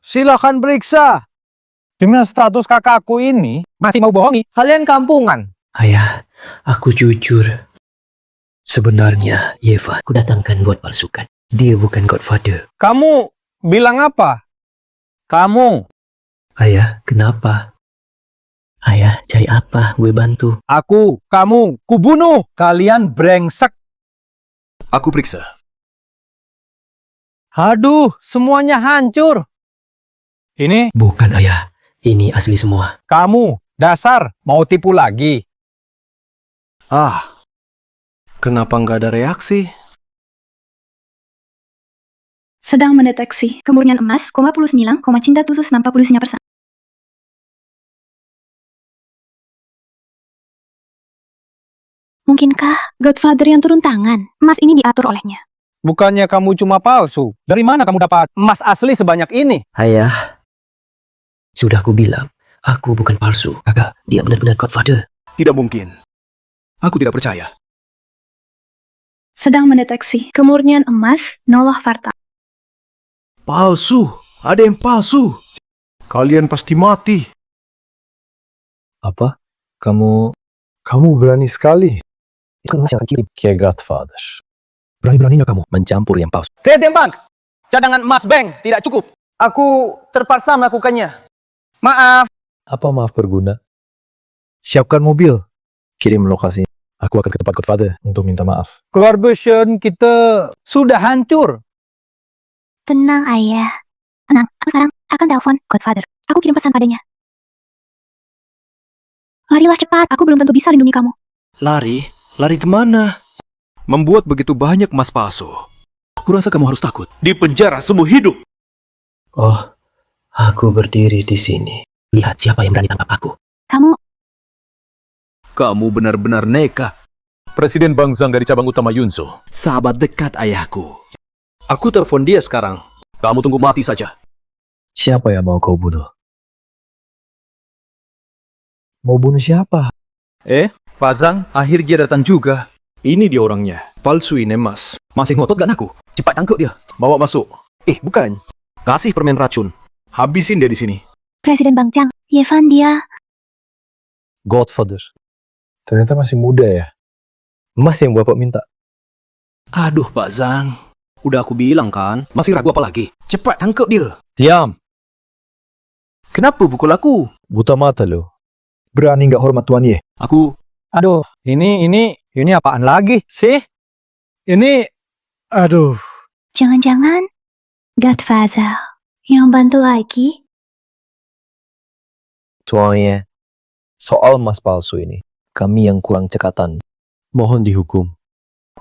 Silakan periksa. Dengan status kakakku ini, masih mau bohongi? Kalian kampungan.
Ayah, aku jujur. Sebenarnya, Yeva, aku datangkan buat palsukan. Dia bukan Godfather.
Kamu bilang apa? Kamu.
Ayah, kenapa? Ayah, cari apa? Gue bantu.
Aku, kamu, kubunuh. Kalian brengsek.
aku periksa.
Aduh, semuanya hancur. Ini,
Bukan, ayah. Ini asli semua.
kamu, dasar, mau tipu lagi.
Kenapa nggak ada reaksi?
Sedang mendeteksi kemurnian emas, 29, cinta khusus 69%. Mungkinkah Godfather yang turun tangan? Emas ini diatur olehnya.
Bukannya kamu cuma palsu? Dari mana kamu dapat emas asli sebanyak ini?
Ayah, sudah aku bilang, aku bukan palsu. Kakak, dia benar-benar Godfather.
Tidak mungkin. Aku tidak percaya.
Sedang mendeteksi kemurnian emas, Noloh Varta.
Palsu. Ada yang palsu. Kalian pasti mati. Apa? Kamu berani sekali. Itu emas yang akan kirim ke Godfather. Berani-beraninya kamu mencampur yang palsu.
Presiden Bank, cadangan emas bank tidak cukup. Aku terpaksa melakukannya. Maaf.
Apa maaf berguna? Siapkan mobil. Kirim lokasinya. Aku akan ke tempat Godfather untuk minta maaf.
Keluarga Shen kita sudah hancur.
Tenang, Ayah. Tenang, aku sekarang akan telepon Godfather. Aku kirim pesan padanya. Larilah cepat, aku belum tentu bisa lindungi kamu.
Lari? Lari kemana? Membuat begitu banyak emas palsu. Aku rasa kamu harus takut. Di penjara seumur hidup.
Oh, aku berdiri di sini. Lihat siapa yang berani tangkap aku.
Kamu benar-benar nekat. Presiden Bang Zhang dari cabang utama Yunsu. Sahabat dekat ayahku. Aku telepon dia sekarang. Kamu tunggu mati saja. Siapa yang mau kau bunuh? Mau bunuh siapa?
Pak Zhang akhirnya datang juga.
Ini dia orangnya. Palsuin emas. Masih ngotot gak aku? Cepat tangkap dia. Bawa masuk. Bukan. Kasih permen racun. Habisin dia di sini.
Presiden Bang Zhang, Yevan dia.
Godfather. Ternyata masih muda ya. Emas yang bapak minta. Aduh Pak Zhang. Udah aku bilang kan. Masih ragu apa lagi? Cepat tangkap dia. Diam. Kenapa pukul aku? Buta mata lo. Berani nggak hormat Tuan Ye? Aku...
Aduh, ini apaan lagi sih? Aduh.
Jangan-jangan Godfather yang bantu lagi?
Tuan Ye, soal emas palsu ini, kami yang kurang cekatan. Mohon dihukum.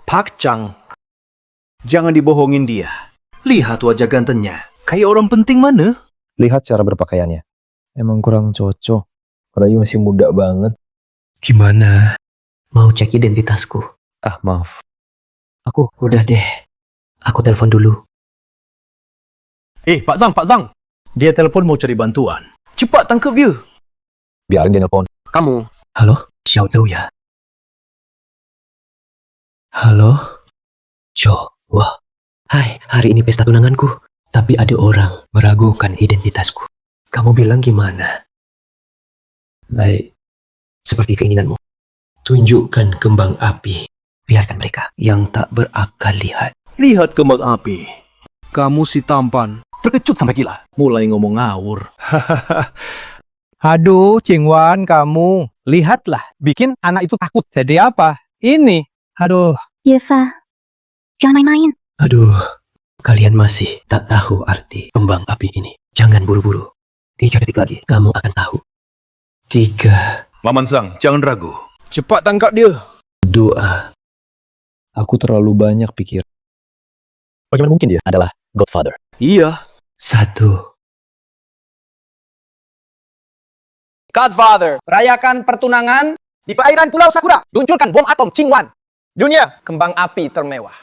Pak Chang, jangan dibohongin dia. Lihat wajah gantengnya. Kayak orang penting mana? Lihat cara berpakaiannya. Emang kurang cocok. Rayu masih muda banget.
Gimana? Mau cek identitasku?
Maaf. Aku...
Udah deh. Aku telepon dulu.
Pak Zhang. Dia telepon mau cari bantuan. Cepat tangkap dia. Biarin dia telepon. Kamu.
Halo? Xiao Zhou ya? Halo? Jo, wah. Hai, hari ini pesta tunanganku. Tapi ada orang meragukan identitasku. Kamu bilang gimana? Seperti keinginanmu. Tunjukkan kembang api. Biarkan mereka yang tak berakal lihat.
Lihat kembang api. Kamu si tampan. Terkejut sampai gila. Mulai ngomong ngawur.
Aduh, Cingwan, kamu. Lihatlah, bikin anak itu takut. Jadi apa? Ini. Aduh.
Yeva, jangan main-main.
Aduh, kalian masih tak tahu arti kembang api ini. Jangan buru-buru. 3 detik lagi, kamu akan tahu. 3,
Maman Zhang, jangan ragu. Cepat tangkap dia.
2.
Aku terlalu banyak pikir. Bagaimana mungkin dia adalah Godfather? Iya.
1.
Godfather, rayakan pertunangan di perairan Pulau Sakura. Luncurkan bom atom Qingwan. Dunia, kembang api termewah.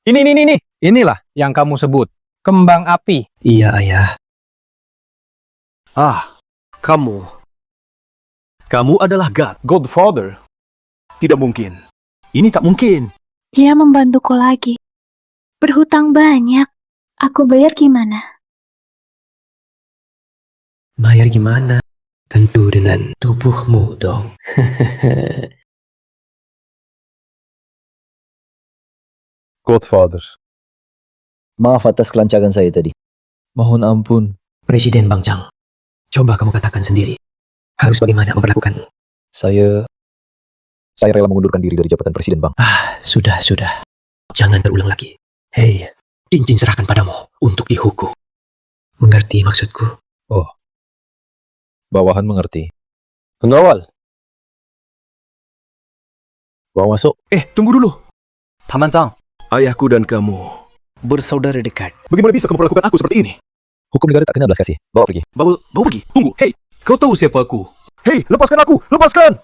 Ini. Inilah yang kamu sebut. Kembang api.
Iya, ayah.
Kamu adalah Godfather. Tidak mungkin. Ini tak mungkin.
Dia membantuku lagi. Berhutang banyak. Aku bayar gimana?
Bayar gimana? Tentu dengan tubuhmu dong.
Godfather. Maaf atas kelancaran saya tadi. Mohon ampun.
Presiden Bang Zhang, coba kamu katakan sendiri. Harus bagaimana memperlakukan?
Saya rela mengundurkan diri dari jabatan Presiden Bang.
Sudah. Jangan terulang lagi. Hei, cincin serahkan padamu untuk dihukum. Mengerti maksudku?
Oh. Bawahan mengerti. Pengawal. Bawa masuk.
Tunggu dulu. Paman-cang.
Ayahku dan kamu bersaudara dekat. Bagaimana bisa kamu perlakukan aku seperti ini? Hukum negara tak kenal belas kasih. Bawa pergi. Bawa pergi? Tunggu. Hei, kau tahu siapa aku? Hei, lepaskan aku! Lepaskan!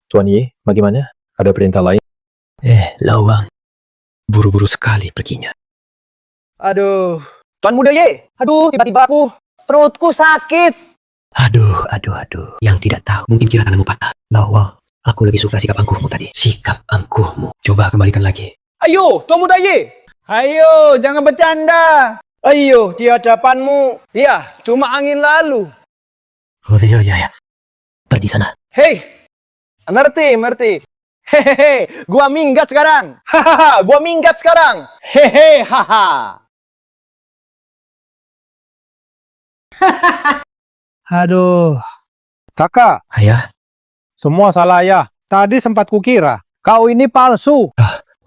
Tuan Ye, bagaimana? Ada perintah lain?
Lawang. Buru-buru sekali perginya.
Aduh. Tuan Muda Ye. Aduh, tiba-tiba perutku sakit.
Aduh. Yang tidak tahu, mungkin kira tanganmu patah. Lawang, aku lebih suka sikap angkuhmu tadi. Sikap angkuhmu. Coba kembalikan lagi.
Ayo, Tuan Muda Ye. Ayo, jangan bercanda. Ayo, di hadapanmu. Ya, cuma angin lalu.
Oh iya. Pergi sana.
Hei, ngerti. Hehehe, gua minggat sekarang. Hahaha, gua minggat sekarang. Hehe, haha.
Aduh. Kakak,
Ayah,
semua salah ayah. Tadi sempat kukira kau ini palsu.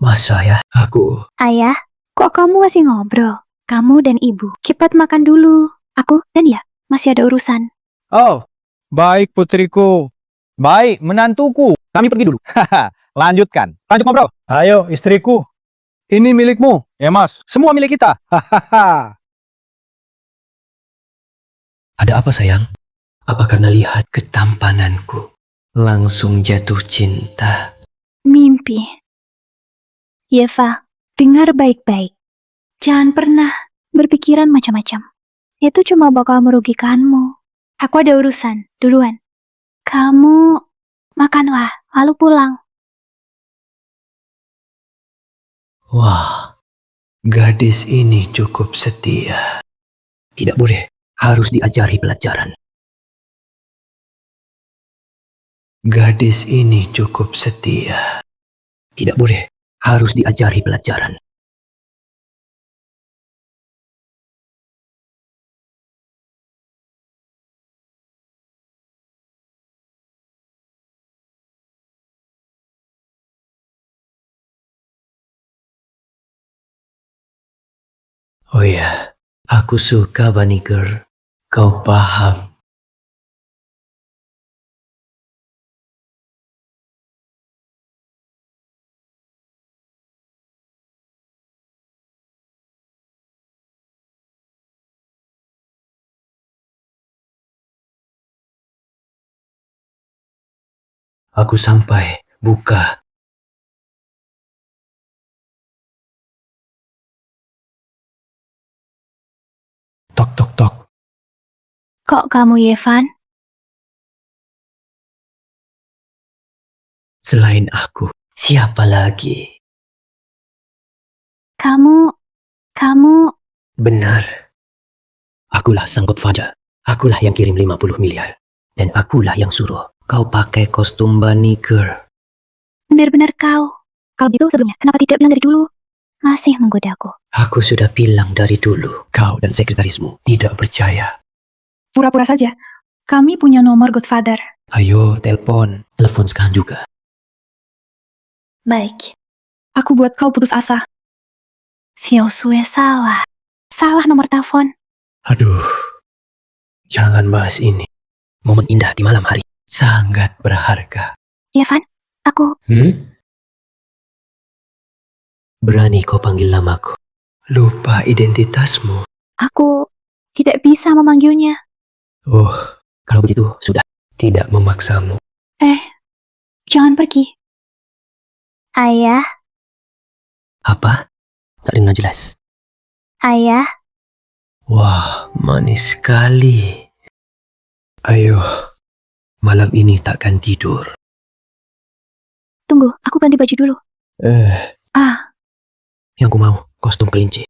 masa ya? Aku...
Ayah, kok kamu masih ngobrol? Kamu dan ibu, cepat makan dulu. Aku dan dia masih ada urusan.
Oh, baik putriku. Baik, menantuku. Kami pergi dulu. Lanjutkan. Lanjut ngobrol. Ayo, istriku. Ini milikmu. Ya, Mas. Semua milik kita. Hahaha.
Ada apa sayang? Apa karena lihat ketampananku langsung jatuh cinta?
Mimpi. Yeva, dengar baik-baik. Jangan pernah berpikiran macam-macam. Itu cuma bakal merugikanmu. Aku ada urusan. Duluan. Kamu makanlah, lalu pulang.
Wah, gadis ini cukup setia. Tidak boleh, harus diajari pelajaran. Gadis ini cukup setia. Tidak boleh, harus diajari pelajaran. Oh ya, aku suka Bunny Girl. Kau paham? Aku sampai, buka. Tok, tok, tok.
Kok kamu, Yevan?
Selain aku, siapa lagi?
Kamu...
Benar. Akulah sang Godfather. Akulah yang kirim 50 miliar. Dan akulah yang suruh kau pakai kostum Bunny Girl.
Benar-benar kau. Kalau gitu sebelumnya, kenapa tidak bilang dari dulu? Masih menggodaku.
Aku sudah bilang dari dulu, kau dan sekretarismu tidak percaya.
Pura-pura saja. Kami punya nomor Godfather.
Ayo, telepon. Telepon sekarang juga.
Baik.
Aku buat kau putus asa.
Xiaosue salah. Salah nomor telepon.
Aduh, jangan bahas ini. Momen indah di malam hari sangat berharga.
Yevan, aku...
Berani kau panggil namaku. Lupa identitasmu.
Aku tidak bisa memanggilnya.
Oh, kalau begitu sudah. Tidak memaksamu.
Jangan pergi. Ayah,
Apa? Tak dengar jelas.
ayah,
Wah, manis sekali. Ayo, malam ini takkan tidur.
tunggu, aku ganti baju dulu.
Yang ku mau, kostum kelinci.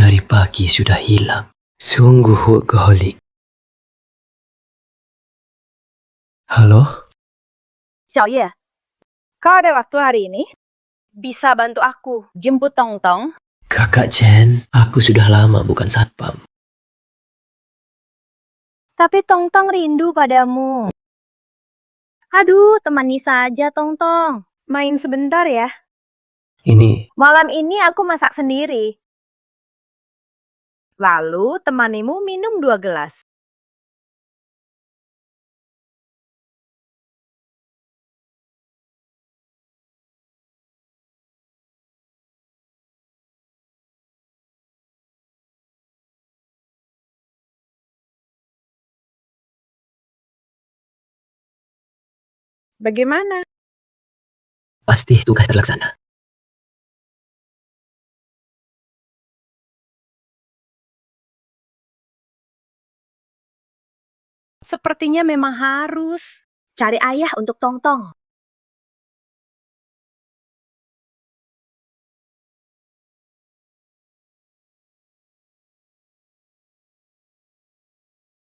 Dari pagi sudah hilang. Sungguh workaholic. Halo?
Xiaoye, kau ada waktu hari ini? Bisa bantu aku jemput Tongtong?
Kakak Chen, aku sudah lama bukan satpam.
Tapi Tongtong rindu padamu. Aduh, temani saja Tongtong. Main sebentar ya.
Ini,
Malam ini aku masak sendiri. Lalu temanimu minum 2 gelas. Bagaimana?
pasti tugas terlaksana.
Sepertinya memang harus cari ayah untuk Tongtong.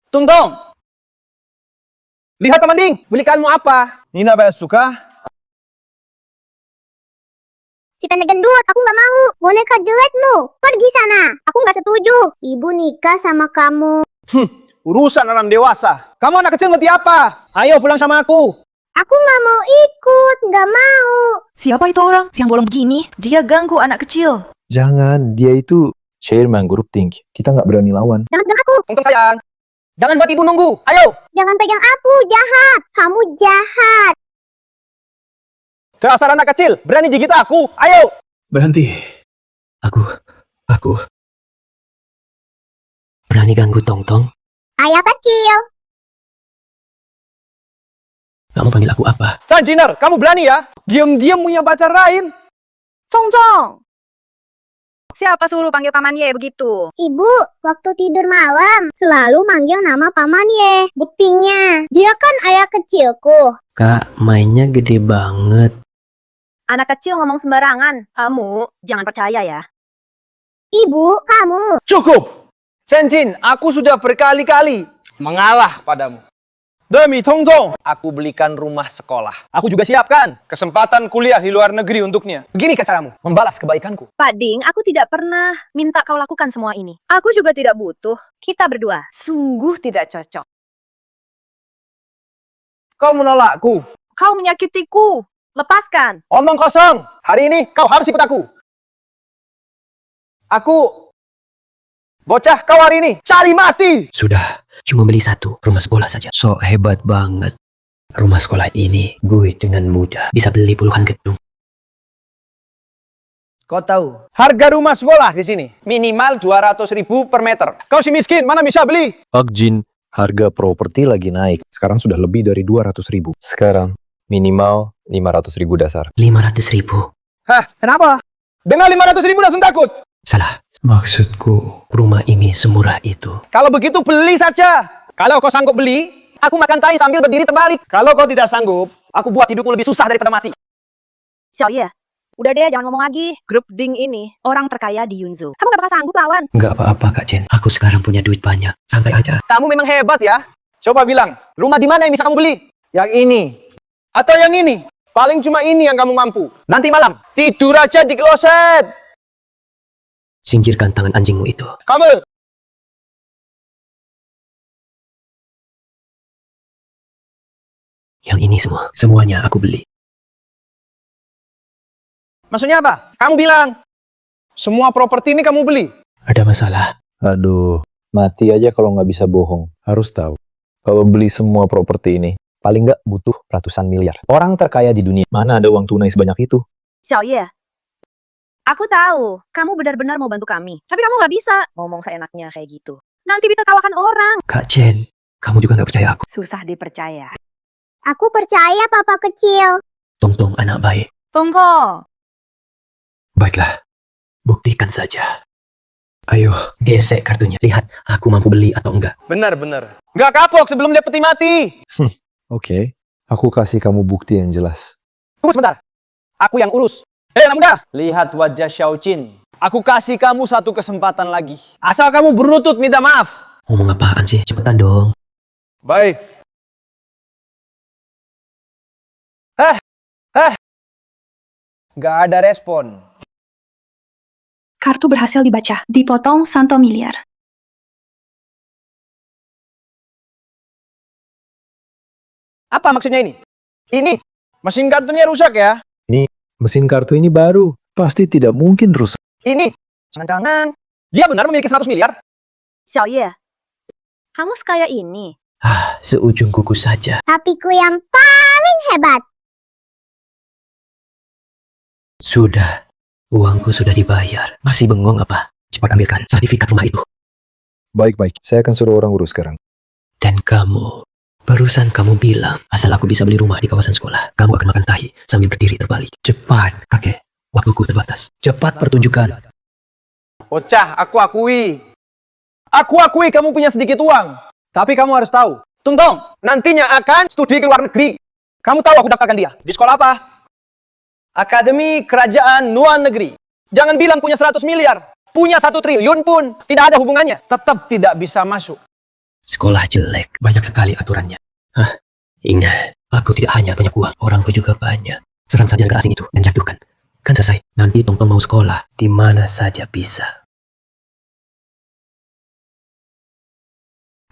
Tungtong! Lihat teman Ding, belikanmu apa? Nina banyak suka?
Si pendek gendut, aku nggak mau. Boneka jelekmu, pergi sana. Aku nggak setuju. Ibu nikah sama kamu.
Urusan orang dewasa. Kamu anak kecil ngerti apa? Ayo pulang sama aku.
Aku nggak mau ikut, nggak mau.
Siapa itu orang siang bolong begini? Dia ganggu anak kecil.
Jangan, dia itu chairman grup tinggi. Kita nggak berani lawan.
Jangan pegang aku.
Tungtong sayang. Jangan buat ibu nunggu. Ayo.
Jangan pegang aku, jahat. Kamu jahat.
Dasar anak kecil, berani gigit aku. Ayo.
Berhenti. Aku berani ganggu Tongtong?
Ayah kecil.
Kamu panggil aku apa?
San Jiner, kamu berani ya? Diam-diam punya pacar lain.
Tongtong! Siapa suruh panggil Paman Ye begitu?
Ibu, waktu tidur malam selalu manggil nama Paman Ye. Buktinya, dia kan ayah kecilku.
Kak, mainnya gede banget.
Anak kecil ngomong sembarangan. Kamu jangan percaya ya.
Ibu, kamu.
Cukup. Senjin, aku sudah berkali-kali mengalah padamu. Demi Tongtong, aku belikan rumah sekolah. Aku juga siapkan kesempatan kuliah di luar negeri untuknya. Begini caramu, membalas kebaikanku.
Pak Ding, aku tidak pernah minta kau lakukan semua ini. Aku juga tidak butuh. Kita berdua sungguh tidak cocok.
Kau menolakku.
Kau menyakitiku. Lepaskan.
Omong kosong. Hari ini kau harus ikut aku. Bocah kau hari ini cari mati.
Sudah, cuma beli satu rumah sekolah saja. So hebat banget. Rumah sekolah ini gue dengan mudah bisa beli puluhan gedung.
Kau tahu harga rumah sekolah di sini minimal 200.000 per meter. Kau si miskin mana bisa beli?
Jin, harga properti lagi naik. Sekarang sudah lebih dari 200.000. Sekarang minimal 500.000 dasar.
500.000.
Hah, kenapa? Dengan 500.000 langsung takut.
Salah. Maksudku, rumah ini semurah itu.
Kalau begitu beli saja. Kalau kau sanggup beli, aku makan tai sambil berdiri terbalik. Kalau kau tidak sanggup, aku buat hidupmu lebih susah daripada mati.
Xiaoye, udah deh jangan ngomong lagi. Grup Ding ini orang terkaya di Yunzhou. Kamu gak bakal sanggup lawan.
Nggak apa-apa Kak Chen. Aku sekarang punya duit banyak. Santai aja.
Kamu memang hebat ya. Coba bilang, rumah di mana yang bisa kamu beli? Yang ini. Atau yang ini? Paling cuma ini yang kamu mampu. Nanti malam, tidur aja di kloset.
Singkirkan tangan anjingmu itu.
Kamu.
Yang ini semua. Semuanya aku beli.
Maksudnya apa? Kamu bilang, semua properti ini kamu beli.
Ada masalah?
Aduh, mati aja kalau nggak bisa bohong. Harus tahu, kalau beli semua properti ini, paling nggak butuh ratusan miliar. Orang terkaya di dunia, mana ada uang tunai sebanyak itu?
Xiaoye, aku tahu kamu benar-benar mau bantu kami. Tapi kamu gak bisa ngomong seenaknya kayak gitu. Nanti bisa kalahkan orang.
Kak Chen, kamu juga nggak percaya aku.
Susah dipercaya.
Aku percaya papa kecil.
Tongtong anak baik.
Tunggu.
Baiklah, buktikan saja. Ayo, gesek kartunya. Lihat, aku mampu beli atau enggak.
Benar-benar. Nggak kapok sebelum dia peti mati.
Oke, aku kasih kamu bukti yang jelas.
Tunggu sebentar. Aku yang urus. Hei anak muda, lihat wajah Xiao Qin. Aku kasih kamu satu kesempatan lagi. Asal kamu berlutut minta maaf.
Ngomong apaan sih? Cepetan dong.
Baik. Gak ada respon.
Kartu berhasil dibaca. Dipotong 1 miliar.
Apa maksudnya ini? Ini, mesin kartunya rusak ya?
Mesin kartu ini baru. Pasti tidak mungkin rusak.
Ini, jangan-jangan dia benar memiliki 100 miliar?
Xiaoye, kamu sekaya ini.
Seujung kuku saja.
Tapi ku yang paling hebat.
Sudah. Uangku sudah dibayar. Masih bengong apa? Cepat ambilkan sertifikat rumah itu.
Baik-baik, saya akan suruh orang urus sekarang.
Dan kamu, barusan kamu bilang, asal aku bisa beli rumah di kawasan sekolah, kamu akan makan tahi sambil berdiri terbalik. Cepat, kakek. Waktuku terbatas. Cepat pertunjukan.
Bocah, aku akui. Aku akui kamu punya sedikit uang. Tapi kamu harus tahu, Tungtong, nantinya akan studi ke luar negeri. Kamu tahu aku daftarkan dia. Di sekolah apa? Akademi Kerajaan Luar Negeri. Jangan bilang punya 100 miliar. Punya 1 triliun pun tidak ada hubungannya. Tetap tidak bisa masuk.
Sekolah jelek, banyak sekali aturannya. Ingat, aku tidak hanya banyak uang, orangku juga banyak. Serang saja negara asing itu dan jatuhkan. Kan selesai. Nanti Tongtong mau sekolah, di mana saja bisa.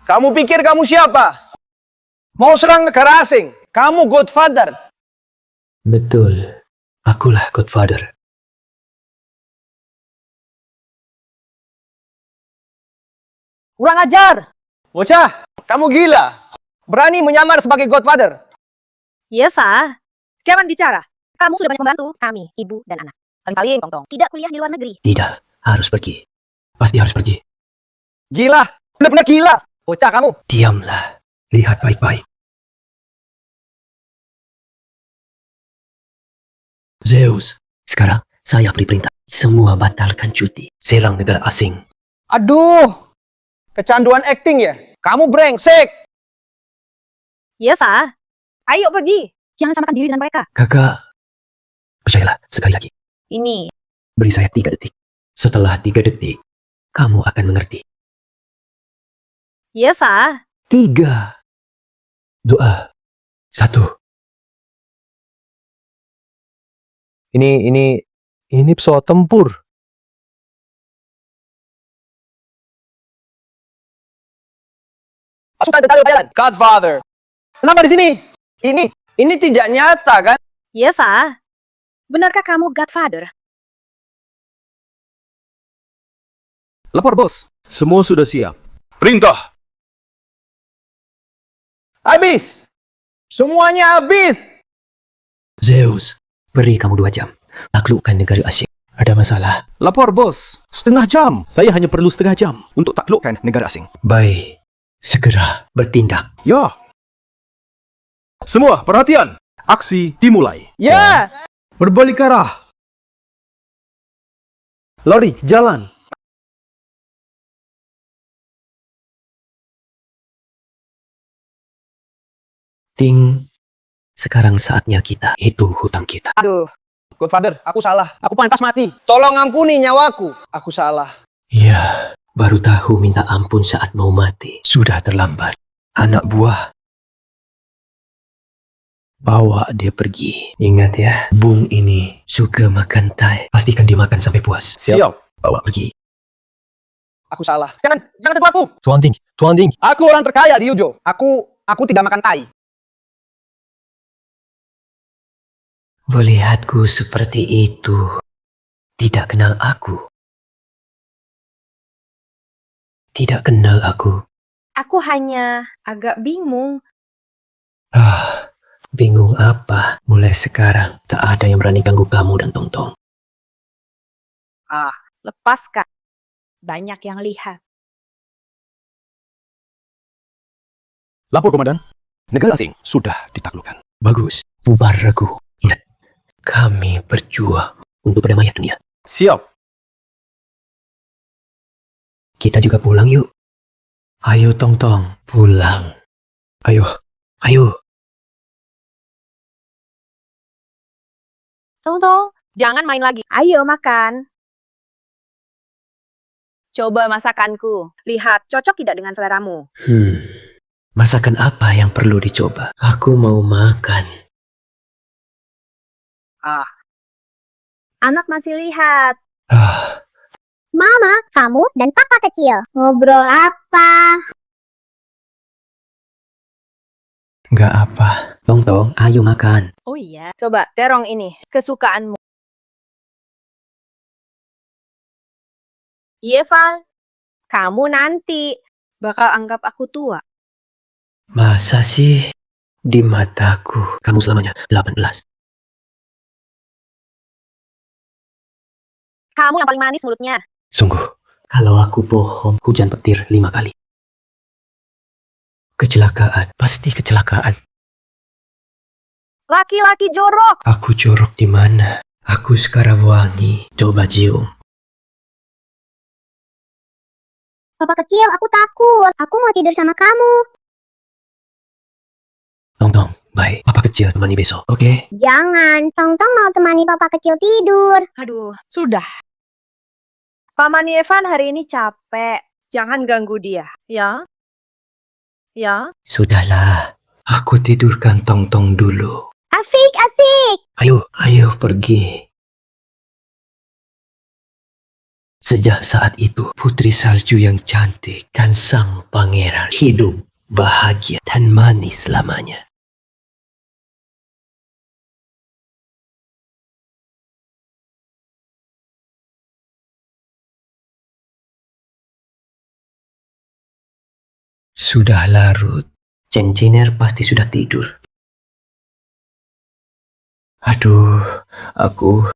Kamu pikir kamu siapa? Mau serang negara asing? Kamu Godfather.
Betul, akulah Godfather.
Kurang ajar. Bocah, kamu gila. Berani menyamar sebagai Godfather.
Iya, Fa. Jangan bicara. Kamu sudah banyak membantu kami, ibu dan anak. Paling-paling, Tongtong, tidak kuliah di luar negeri.
Tidak, harus pergi. Pasti harus pergi.
Gila, benar-benar gila. Bocah kamu.
Diamlah, lihat baik-baik. Zeus, sekarang saya beri perintah. Semua batalkan cuti. Serang negara asing.
Aduh, kecanduan acting ya? Kamu brengsek.
Iya, Fa. Ayo pergi. Jangan samakan diri dengan mereka.
Kakak, percayalah sekali lagi.
Ini.
Beri saya 3 detik. Setelah 3 detik, kamu akan mengerti.
Iya, Fa.
3, 2, 1.
Ini pesawat tempur.
Pasukan tentara bayaran. Godfather. Kenapa di sini? Ini tidak nyata kan?
Iya, Fa. Benarkah kamu Godfather?
Lapor, bos.
Semua sudah siap.
Perintah.
Habis. Semuanya habis.
Zeus, beri kamu 2 jam. Taklukkan negara asing. Ada masalah?
Lapor, bos. Setengah jam. Saya hanya perlu setengah jam untuk taklukkan negara asing.
Baik, segera bertindak.
Ya. Semua perhatian. Aksi dimulai.
Ya.
Berbalik arah. Lori, jalan.
Ting, sekarang saatnya kita hitung hutang kita.
Aduh. Godfather, aku salah. Aku pantas mati. Tolong ampuni nyawaku. Aku salah.
Ya, baru tahu minta ampun saat mau mati. Sudah terlambat. Anak buah, bawa dia pergi. Ingat ya, Bung ini suka makan Thai. Pastikan dia makan sampai puas.
Siap.
Bawa pergi.
Aku salah. Jangan sentuh aku.
Tuan Ding.
Aku orang terkaya di Yujo. Aku tidak makan tai.
Melihatku seperti itu, tidak kenal aku. Tidak kenal aku.
Aku hanya agak bingung.
Bingung apa? Mulai sekarang, tak ada yang berani ganggu kamu dan Tongtong.
Lepaskan. Banyak yang lihat.
Lapor, Komandan. Negara asing sudah ditaklukkan.
Bagus, bubar regu. Ingat, kami berjuang untuk perdamaian dunia.
Siap.
Kita juga pulang yuk. Ayo Tongtong, pulang. Ayo.
Tongtong, jangan main lagi. Ayo makan. Coba masakanku. Lihat, cocok tidak dengan seleramu?
Masakan apa yang perlu dicoba? Aku mau makan.
Anak masih lihat.
Mama, kamu dan papa kecil. Ngobrol apa?
Nggak apa. Tong, ayo makan.
Oh iya. Coba terong ini, kesukaanmu. Iya, Val. Kamu nanti bakal anggap aku tua.
Masa sih? Di mataku, kamu selamanya 18.
Kamu yang paling manis mulutnya.
Sungguh, kalau aku bohong, hujan petir 5 kali. Kecelakaan, pasti kecelakaan.
Laki-laki jorok.
Aku jorok di mana? Aku sekarang wangi. Coba cium.
Papa kecil, aku takut. Aku mau tidur sama kamu.
Tong, baik. Papa kecil temani besok, oke?
Jangan, Tong mau temani papa kecil tidur.
Aduh, sudah. Paman Evan hari ini capek. Jangan ganggu dia. Ya? Ya?
Sudahlah. Aku tidurkan Tong dulu.
Asik.
Ayo pergi. Sejak saat itu, putri salju yang cantik dan sang pangeran hidup bahagia dan manis selamanya. Sudah larut. Cenciner pasti sudah tidur. Aduh, aku...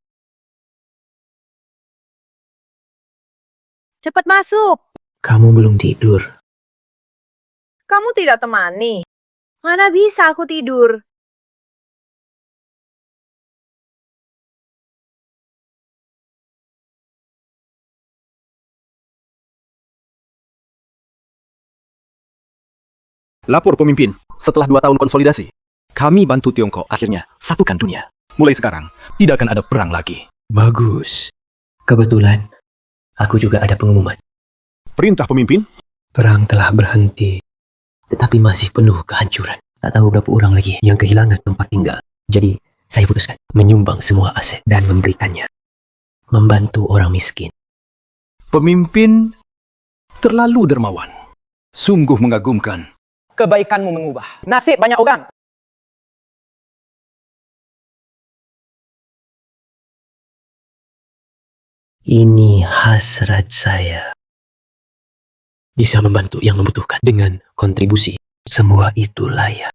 Cepat masuk.
Kamu belum tidur.
Kamu tidak temani. Mana bisa aku tidur?
Lapor pemimpin, setelah 2 tahun konsolidasi, kami bantu Tiongkok akhirnya satukan dunia. Mulai sekarang, tidak akan ada perang lagi.
Bagus. Kebetulan, aku juga ada pengumuman.
Perintah pemimpin?
Perang telah berhenti, tetapi masih penuh kehancuran. Tak tahu berapa orang lagi yang kehilangan tempat tinggal. Jadi, saya putuskan menyumbang semua aset dan memberikannya. Membantu orang miskin.
Pemimpin terlalu dermawan. Sungguh mengagumkan.
Kebaikanmu mengubah nasib banyak orang.
Ini hasrat saya. Bisa membantu yang membutuhkan dengan kontribusi. Semua itu layak.